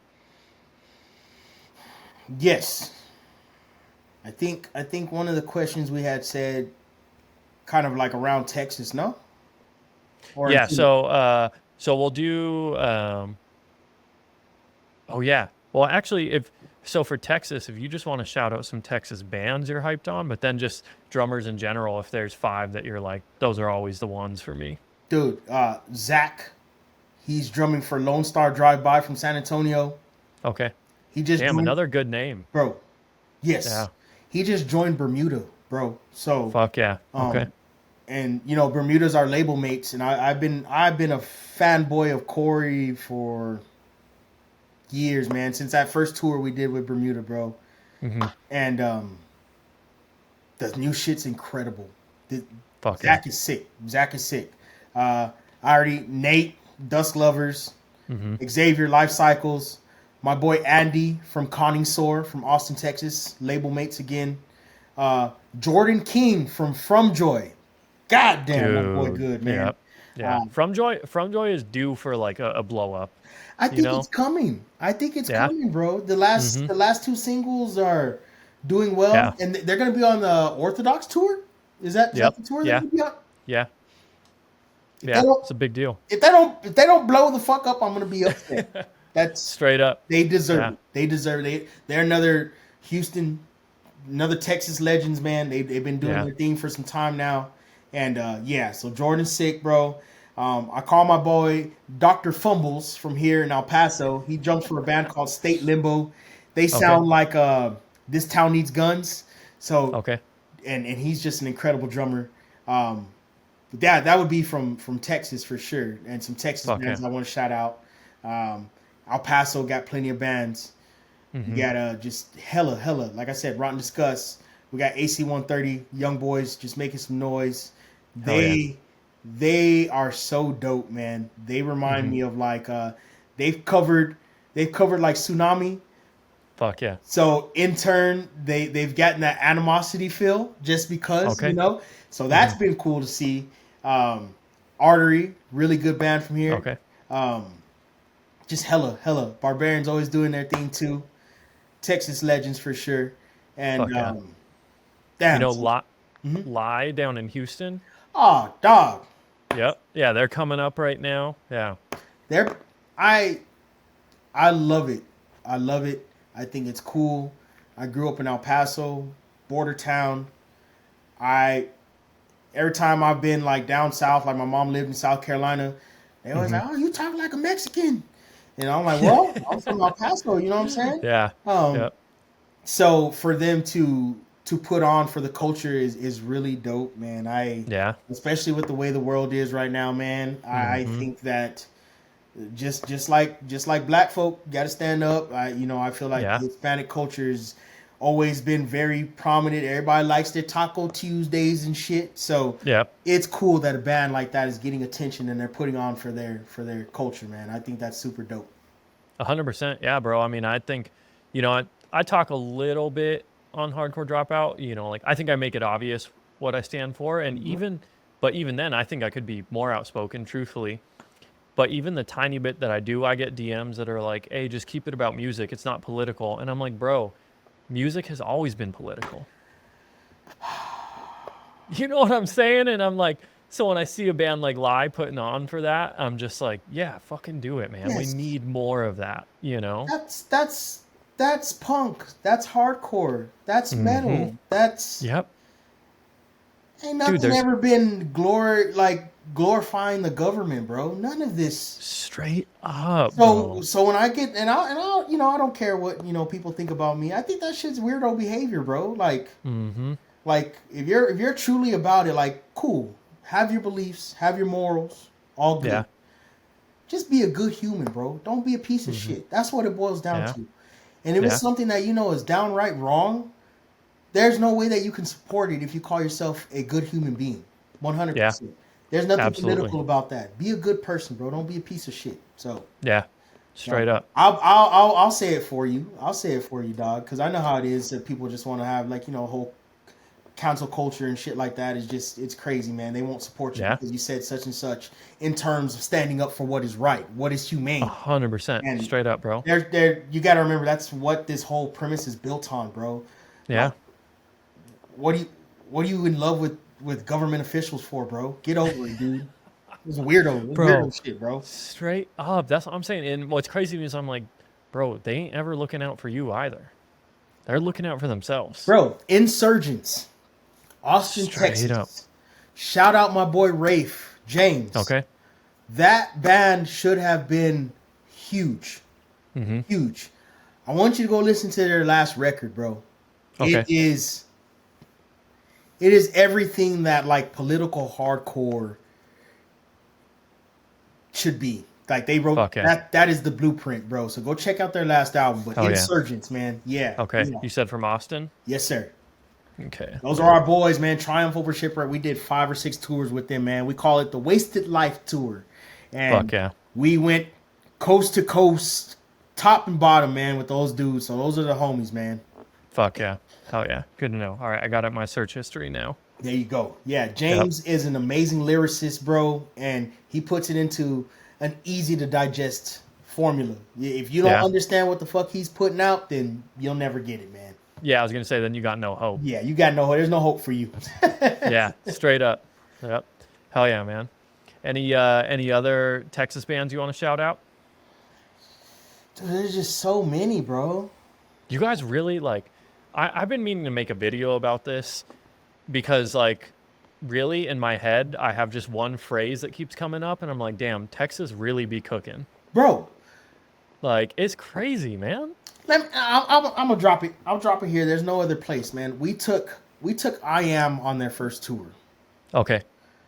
Yes, I think one of the questions we had said kind of like around Texas, no? Or Yeah. So we'll do, oh yeah. Well, actually, if so for Texas, if you just want to shout out some Texas bands you're hyped on, but then just drummers in general, if there's 5 that you're like, those are always the ones for me. dude, Zach, he's drumming for Lone Star Drive By from San Antonio. Okay. He just Damn, joined, another good name. bro. Yes, Yeah. he just joined Bermuda, bro. So, Fuck yeah. Okay. um, and Bermuda's our label mates, and I've been a fanboy of Corey for years, man, since that first tour we did with Bermuda, bro. Mm-hmm. And the new shit's incredible. The, Fuck yeah. Zach is sick. Zach is sick. I already Nate, Dusk Lovers, Mm-hmm. Xavier Life Cycles, my boy Andy from Conningsore from Austin, Texas, label mates again. Jordan King from Joy. God damn, that boy Dude. good, man. Yeah. Yeah. Uh, From Joy is due for like a blow up, I you think it's know? coming. I think it's Yeah. coming, bro. The last Mm-hmm. the last two singles are doing well, Yeah. and they're gonna be on the Orthodox tour. Is that Yep. the tour they're Yeah. gonna be on? Yeah. If they Yeah. don't It's a big deal. if they don't blow the fuck up, I'm gonna be upset. That's Straight up. they deserve Yeah. it. They deserve it. They're another Houston, another Texas legends, man. They've been doing Yeah. their thing for some time now, and yeah. So Jordan's sick, bro. I call my boy Dr. Fumbles from here in El Paso. He jumps for a band called State Limbo. They Okay. sound like This Town Needs Guns. So Okay. and he's just an incredible drummer. But that would be from Texas for sure, and some Texas Fuck bands yeah. I want to shout out. El Paso got plenty of bands. We Mm-hmm. got just hella. Like I said, Rotten Discuss. We got AC 130, Young Boys, just making some noise. Hell yeah. They are so dope, man. They remind Mm-hmm. me of like they've covered like Tsunami. Fuck yeah. So in turn, they've gotten that animosity feel just because, Okay. So Mm-hmm. that's been cool to see. Artery, really good band from here. Okay. Um, just hella. Barbarians always doing their thing too. Texas legends for sure. And Fuck yeah. You damn. know, So, Lie down in Houston. oh, dog. Yep. Yeah, they're coming up right now. Yeah. They're I I love it. I love it. I think it's cool. I grew up in El Paso, border town. I Every time I've been like down south, like my mom lived in South Carolina, they always Mm-hmm. like, "Oh, you talk like a Mexican," and I'm like, "Well, I'm from El Paso," you know what I'm saying? Yeah. Um, Yep. so for them to put on for the culture is really dope, man. Yeah. Especially with the way the world is right now, man. I Mm-hmm. think that just like black folk got to stand up. I feel like Yeah. the Hispanic culture's always been very prominent. Everybody likes their Taco Tuesdays and shit. So Yep. it's cool that a band like that is getting attention and they're putting on for their culture, man. I think that's super dope. 100%. Yeah, bro. I mean, I think, I talk a little bit on Hardcore Dropout. Like I think I make it obvious what I stand for, and even then, I think I could be more outspoken, truthfully. But even the tiny bit that I do, I get DMs that are like, "Hey, just keep it about music. It's not political." And I'm like, "Bro, music has always been political." You know what I'm saying? And I'm like, so when I see a band like Lie putting on for that, I'm just like, yeah, fucking do it, man. We Yes, need more of that, you know? that's punk. That's hardcore. That's Mm-hmm. metal. That's Yep. ain't Dude, nothing ever been glory like glorifying the government, bro. None of this. Straight up, So bro. so when I get and I I don't care what people think about me. I think that shit's weirdo behavior, bro. Mm-hmm. Like if you're truly about it, like cool, have your beliefs, have your morals, all Yeah. good. Just be a good human, bro. Don't be a piece of Mm-hmm. shit. That's what it boils down Yeah. to. And if it's Yeah. something that is downright wrong, there's no way that you can support it if you call yourself a good human being. Yeah. 100%. There's nothing Absolutely. political about that. Be a good person, bro. Don't be a piece of shit. So, Yeah. Straight up. I'll say it for you. I'll say it for you, dog, because I know how it is that people just want to have like a whole council culture and shit like that is just it's crazy, man. They won't support you Yeah. because you said such and such in terms of standing up for what is right, what is humane. 100%. And Straight up, bro. there you got to remember that's what this whole premise is built on, bro. Like Yeah. what do you what are you in love with government officials for, bro? Get over it, dude. It's weirdo. It's Bro. weirdo shit, bro. Straight up. That's what I'm saying. And what's crazy is I'm like, bro, they ain't ever looking out for you either. They're looking out for themselves. Bro, Insurgents, Austin, Straight up. Texas. Shout out my boy Rafe James. Okay. That band should have been huge. Mm-hmm. Huge. I want you to go listen to their last record, bro. Okay. It is everything that like political hardcore should be. Like they wrote Fuck yeah. that is the blueprint, bro. So go check out their last album. But Hell yeah. Insurgents, man. Yeah. Okay. Yeah. You said from Austin? Yes, sir. Okay. Those are our boys, man. Triumph Over Shipwreck. We did 5 or 6 tours with them, man. We call it the Wasted Life Tour. And Fuck yeah. we went coast to coast, top and bottom, man, with those dudes. So those are the homies, man. Fuck yeah. Hell yeah. Good to know. All right. I got up my search history now. There you go. Yeah, James is an amazing lyricist, bro, and he puts it into an easy to digest formula. If you don't understand what the fuck he's putting out, then you'll never get it, man. Yeah, I was gonna say then you got no hope. Yeah, you got no hope. There's no hope for you. Yeah, straight up. Yep. Hell yeah, man. Any other Texas bands you want to shout out? Dude, there's just so many, bro. You guys really like I've been meaning to make a video about this because like really in my head I have just one phrase that keeps coming up and I'm like, damn, Texas really be cooking. Bro. Like it's crazy, man. I'm gonna drop it. I'll drop it here. There's no other place, man. We took I Am on their first tour. Okay.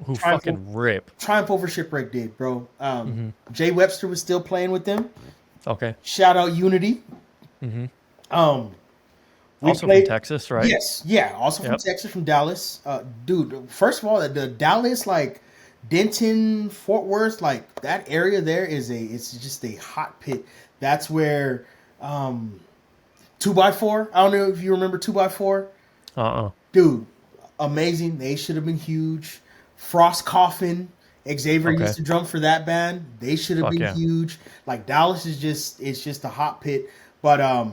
Who fucking rip. Triumph Over Shipwreck did, bro. Jay Webster was still playing with them. Okay. Shout out Unity. Mm-hmm. We also played, from Texas, right? Yes, yeah. Also from Texas, from Dallas. Dude, first of all, the Dallas, like Denton, Fort Worth, like that area there it's just a hot pit. That's where 2x4. I don't know if you remember 2x4. Dude, amazing. They should have been huge. Frost Coffin. Xavier used to drum for that band. They should have been huge. Like Dallas is just a hot pit. But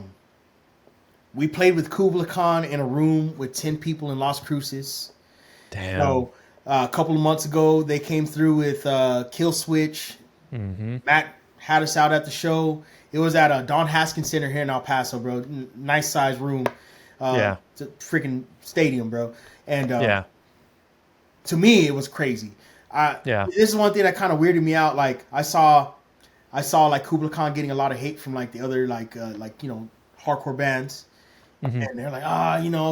we played with Kubla Khan in a room with 10 people in Las Cruces. Damn. So a couple of months ago, they came through with Kill Switch. Mm-hmm. Matt had us out at the show. It was at a Don Haskins Center here in El Paso, bro. Nice size room. It's a freaking stadium, bro. And to me, it was crazy. This is one thing that kind of weirded me out. Like I saw like Kubla Khan getting a lot of hate from like the other hardcore bands. Mm-hmm. And they're like,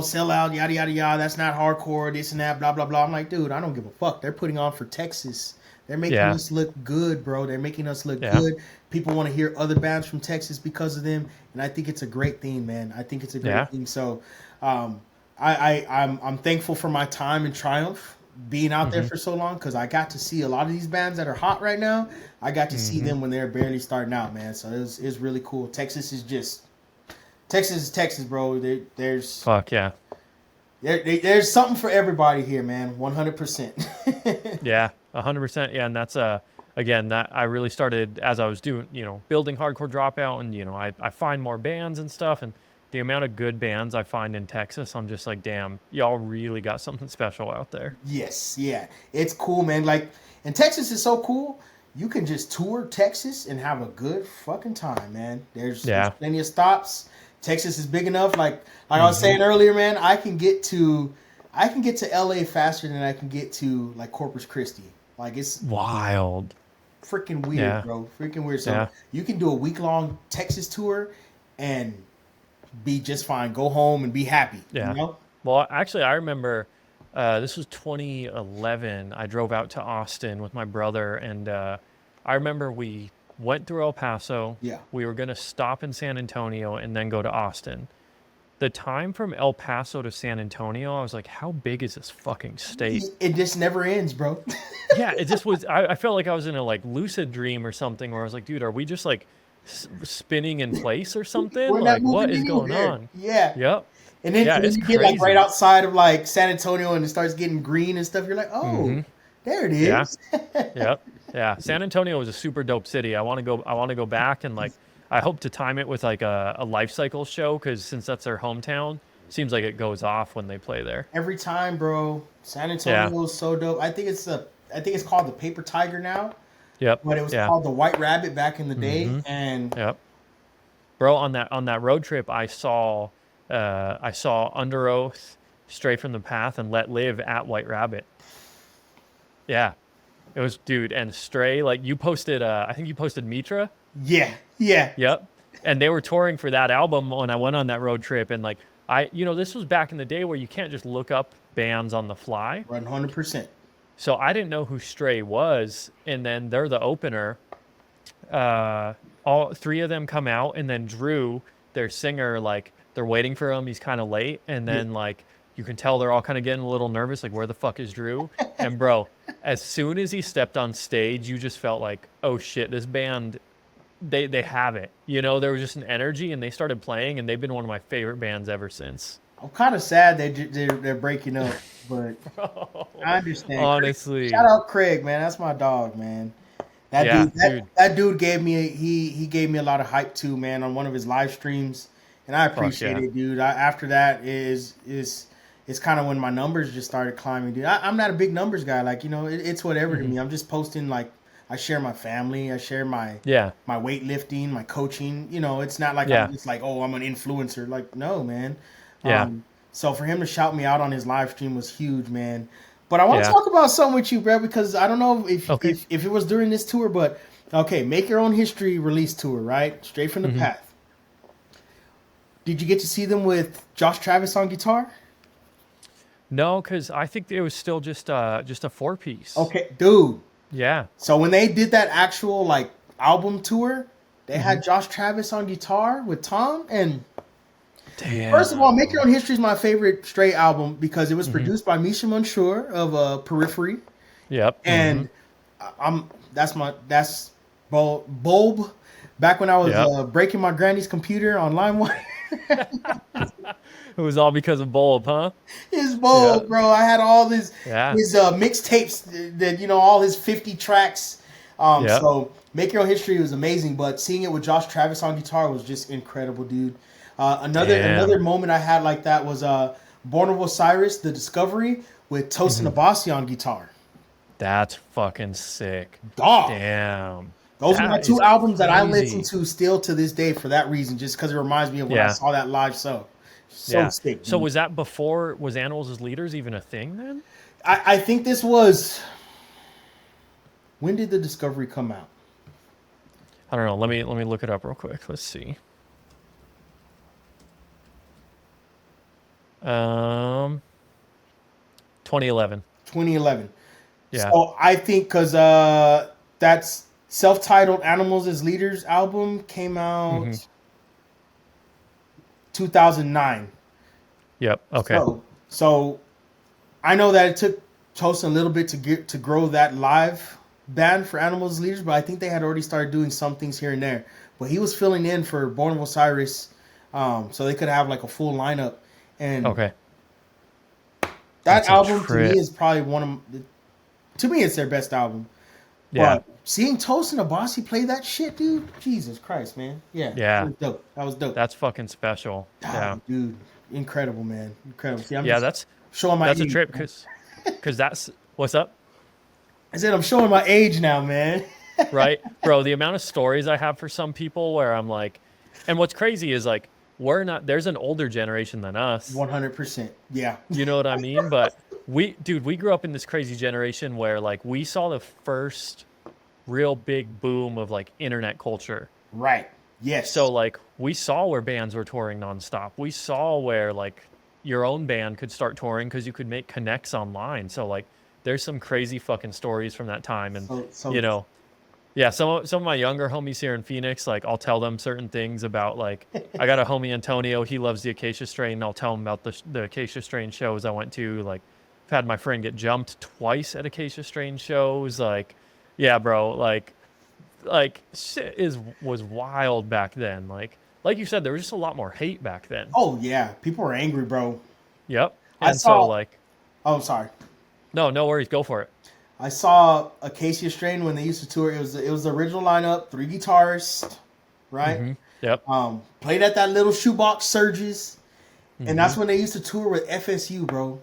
sell out, yada, yada, yada. That's not hardcore, this and that, blah, blah, blah. I'm like, dude, I don't give a fuck. They're putting on for Texas. They're making us look good, bro. They're making us look good. People want to hear other bands from Texas because of them. And I think it's a great thing, man. I think it's a great thing. So I'm thankful for my time in Triumph being out there for so long because I got to see a lot of these bands that are hot right now. I got to see them when they're barely starting out, man. So it's really cool. Texas is Texas, bro. There's fuck yeah. There's something for everybody here, man. 100%. Yeah, 100%. Yeah, and that's again that I really started as I was doing, building Hardcore Dropout, and I find more bands and stuff, and the amount of good bands I find in Texas, I'm just like, damn, y'all really got something special out there. Yes, yeah, it's cool, man. Like, and Texas is so cool. You can just tour Texas and have a good fucking time, man. There's plenty of stops. Texas is big enough. Like I was saying earlier, man, I can get to LA faster than I can get to like Corpus Christi. Like it's Wild. freaking weird, Yeah. bro. Freaking weird. So Yeah. you can do a week long Texas tour and be just fine. Go home and be happy. You Yeah. know? Well, actually, I remember this was 2011. I drove out to Austin with my brother, and I remember we went through El Paso. Yeah. We were going to stop in San Antonio and then go to Austin. The time from El Paso to San Antonio, I was like, how big is this fucking state? It just never ends, bro. Yeah, it just was. I felt like I was in a like lucid dream or something where I was like, dude, are we just like spinning in place or something? We're not Like, moving what is going anywhere. on? Yeah. Yep. Yeah, And then it's you get like right crazy. outside of like San Antonio and it starts getting green and stuff. You're like, oh, Mm-hmm. there it Yeah. is. Yep. Yeah. San Antonio was a super dope city. I want to go back and like I hope to time it with like a life cycle show because since that's their hometown, seems like it goes off when they play there. Every time, bro. San Yeah. Antonio is so dope. I think it's called the Paper Tiger now, Yep. but it was Yeah. called the White Rabbit back in the day. Mm-hmm. And Yep. Bro, on that road trip I saw Under Oath, Stray from the Path, and Let Live at White Rabbit. Yeah. It was dude and Stray, like you posted I think you posted Mitra. yeah, yeah, Yep. And they were touring for that album when I went on that road trip. And like, this was back in the day where you can't just look up bands on the fly. 100%. So I didn't know who Stray was. And then they're the opener. All three of them come out. And then Drew, their singer, like, they're waiting for him. He's kind of late. And Yeah. then, like, you can tell they're all kind of getting a little nervous. Like, where the fuck is Drew? And, bro, as soon as he stepped on stage, you just felt like, oh, shit, this band they have it. There was just an energy and they started playing and they've been one of my favorite bands ever since. I'm kind of sad they're breaking up, but I understand. Honestly. Shout out Craig, man. That's my dog, man. That Yeah, dude, dude. that dude gave me he gave me a lot of hype too, man, on one of his live streams, and I appreciate yeah. it, dude. After that is it's kind of when my numbers just started climbing, dude. I'm not a big numbers guy, like it's whatever to me. I'm just posting like I share my family, I share my Yeah. my weightlifting, my coaching. It's not like Yeah. I'm just like, oh, I'm an influencer. Like, no, man. Yeah. So for him to shout me out on his live stream was huge, man. But I want to Yeah. talk about something with you, bro, because I don't know Okay. if it was during this tour, but okay, Make Your Own History release tour, right? Straight from the Path. Did you get to see them with Josh Travis on guitar? No, because I think it was still just a 4-piece. Okay, dude. Yeah. So when they did that actual like album tour, they had Josh Travis on guitar with Tom. And Damn. first of all, Make Your Own History is my favorite Stray album because it was produced by Misha Mansour of Periphery. Yep. And that's Bulb. Back when I was Yep. breaking my granny's computer on LimeWire. It was all because of Bulb, huh? His Bulb, Yeah. bro. I had all his Yeah. mixtapes that all his 50 tracks. Yep. So Make Your Own History was amazing, but seeing it with Josh Travis on guitar was just incredible, dude. Another moment I had like that was Born of Osiris, The Discovery, with Tosin Abasi on guitar. That's fucking sick. Dog. Damn. Those are my That two is albums that I crazy. listen to still to this day for that reason, just because it reminds me of when I Yeah. saw that live show. So Yeah. sick. So dude. was Animals as Leaders even a thing then? I think this was. When did The Discovery come out? I don't know. Let me look it up real quick. Let's see. 2011. 2011. Yeah. So I think because that's self-titled Animals as Leaders album came out 2009. Yep. Okay. So I know that it took Tosin a little bit to grow that live band for Animals as Leaders, but I think they had already started doing some things here and there. But he was filling in for Born of Osiris, so they could have like a full lineup. And Okay. that That's a album to trip. me is probably to me it's their best album. Yeah. But seeing Tosin Abasi play that shit, dude, Jesus Christ, man. Yeah. Yeah. That was dope. That was dope. That's fucking special. Yeah. Dude, incredible, man. Incredible. See, I'm Yeah. just That's showing my that's a age, trip man. because that's what's up, I said I'm showing my age now, man. right, bro? The amount of stories I have for some people where I'm like, and what's crazy is like we're not. There's an older generation than us. 100%. Yeah. You know what I mean? But we grew up in this crazy generation where like we saw the first real big boom of like internet culture. Right. So Yes. like we saw where bands were touring nonstop. We saw where like your own band could start touring because you could make connects online. So like there's some crazy fucking stories from that time. And So you know, yeah, some of my younger homies here in Phoenix, like I'll tell them certain things about like I got a homie Antonio, he loves the Acacia Strain, and I'll tell him about the Acacia Strain shows I went to. Like I've had my friend get jumped twice at Acacia Strain shows. Like, yeah, bro, like shit is was wild back then. Like you said, there was just a lot more hate back then. oh yeah, people are angry, bro. Yep. I And so saw. like Oh, sorry. no, no worries, go for it. I saw Acacia Strain when they used to tour. It was the original lineup, three guitarists, right? Mm-hmm. Yep. Played at that little shoebox Surges, and Mm-hmm. that's when they used to tour with FSU, bro.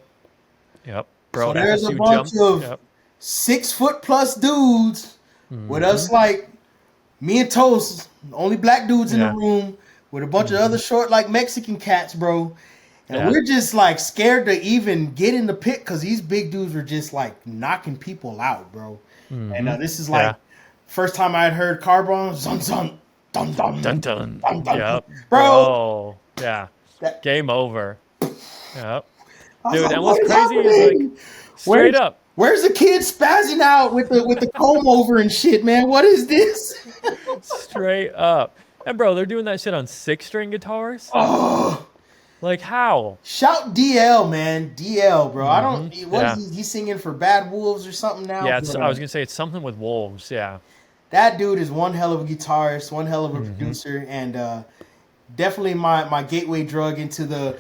Yep. So Bro, there's a FSU bunch jumped. of Yep. 6 foot plus dudes with Mm-hmm. us, like me and Toast, only black dudes in the Yeah. room, with a bunch of Mm-hmm. other short, like Mexican cats, bro. And Yeah. we're just like scared to even get in the pit because these big dudes were just like knocking people out, bro. And Mm-hmm. this is like Yeah. first time I had heard Carbon, zun zun, dun Dun dun, dun. dun dun, Yep. bro. Bro. Yeah. That Game over. Yep. I was Dude, like, and what's what is crazy is like happening? straight Where's up, where's the kid spazzing out with the comb over and shit, man? What is this? straight up. And bro, they're doing that shit on 6 string guitars? Oh, Like how? shout DL, man, DL, bro. I don't. Mm-hmm. What is Yeah. he? He's singing for Bad Wolves or something now. Yeah, But I was gonna say it's something with wolves, yeah. that dude is one hell of a guitarist, one hell of a Mm-hmm. producer, and definitely my gateway drug into the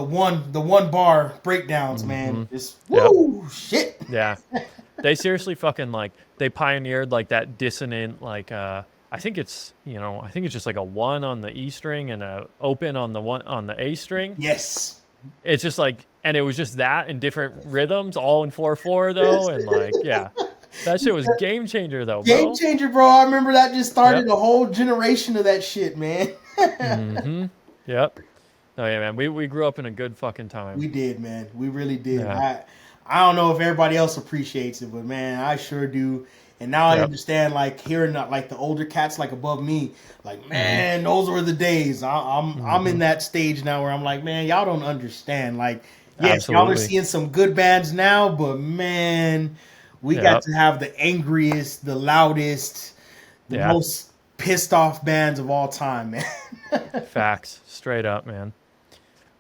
one bar breakdowns, man. Mm-hmm. Just Yep. woo shit. Yeah. They seriously fucking like they pioneered like that dissonant like I think it's I think it's just like a one on the E string and a open on the one on the A string. Yes. It's just like and it was just that in different rhythms, all in 4/4 though, and like yeah. That shit was game changer though, Game bro. changer, bro. I remember that just started Yep. a whole generation of that shit, man. Mm-hmm. Yep. Oh yeah, man. We grew up in a good fucking time. We did, man. We really did. Yeah. I don't know if everybody else appreciates it, but man, I sure do. And now I Yep. understand, like hearing like the older cats like above me, like Mm-hmm. man, those were the days. I'm in Mm-hmm. that stage now where I'm like, man, y'all don't understand. Like, yes, y'all are Absolutely. seeing some good bands now, but man, we got Yep. to have the angriest, the loudest, the Yeah. most pissed off bands of all time, man. Facts. Straight up, man.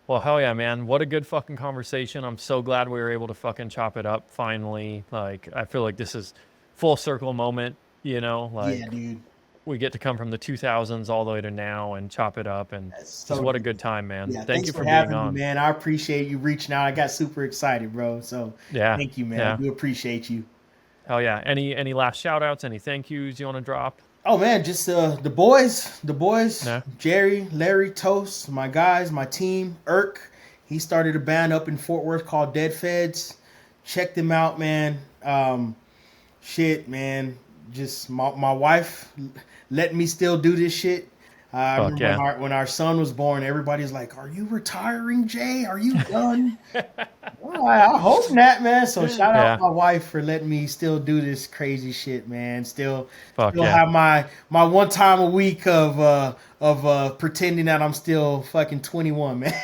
Well, hell yeah, man. What a good fucking conversation. I'm so glad we were able to fucking chop it up finally. Like, I feel like this is full circle moment, Yeah, like dude. we get to come from the 2000s all the way to now and chop it up and That's just so what a good. good time, man. Yeah, Thank thanks you for for being having me, on. man. I appreciate you reaching out. I got super excited, bro. So Yeah. thank you, man. I Yeah. do appreciate you. Hell yeah. Any last shout outs, any thank yous you want to drop? Oh man, just the boys, No. Jerry, Larry, Toast, my guys, my team, Irk. He started a band up in Fort Worth called Dead Feds. Check them out, man. Shit, man. Just my wife let me still do this shit. I Fuck remember when yeah. our son was born, everybody's like, "Are you retiring, Jay? Are you done?" Well, I hope not, man. So shout out Yeah. my wife for letting me still do this crazy shit, man. Fuck Still yeah. have my one time a week of pretending that I'm still fucking 21, man.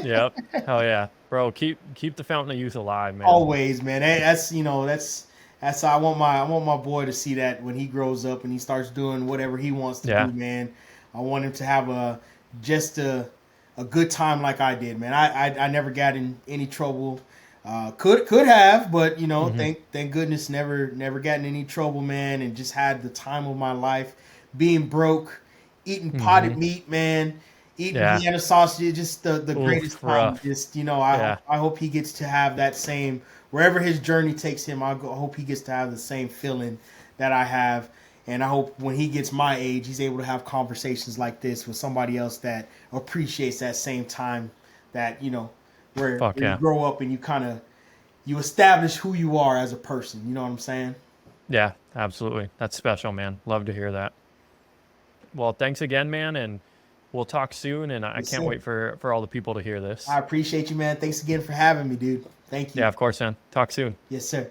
Yep. Hell yeah. Bro, keep the fountain of youth alive, man. Always, man. That's how I want my boy to see that when he grows up and he starts doing whatever he wants to do, Yeah. man. I want him to have just a good time like I did, man. I never got in any trouble. Could have, but Hmm. thank goodness never got in any trouble, man, and just had the time of my life, being broke, eating Hmm. potted meat, man, eating Yeah. Vienna sausage, just the Oof, greatest time. rough. Just I Yeah. hope I hope he gets to have that same wherever his journey takes him. I hope he gets to have the same feeling that I have. And I hope when he gets my age, he's able to have conversations like this with somebody else that appreciates that same time that, Fuck where you yeah. grow up and you establish who you are as a person. You know what I'm saying? Yeah, absolutely. That's special, man. Love to hear that. Well, thanks again, man, and we'll talk soon. And I Yes, can't sir. wait for all the people to hear this. I appreciate you, man. Thanks again for having me, dude. Thank Yeah, you. of course, man. Talk soon. Yes, sir.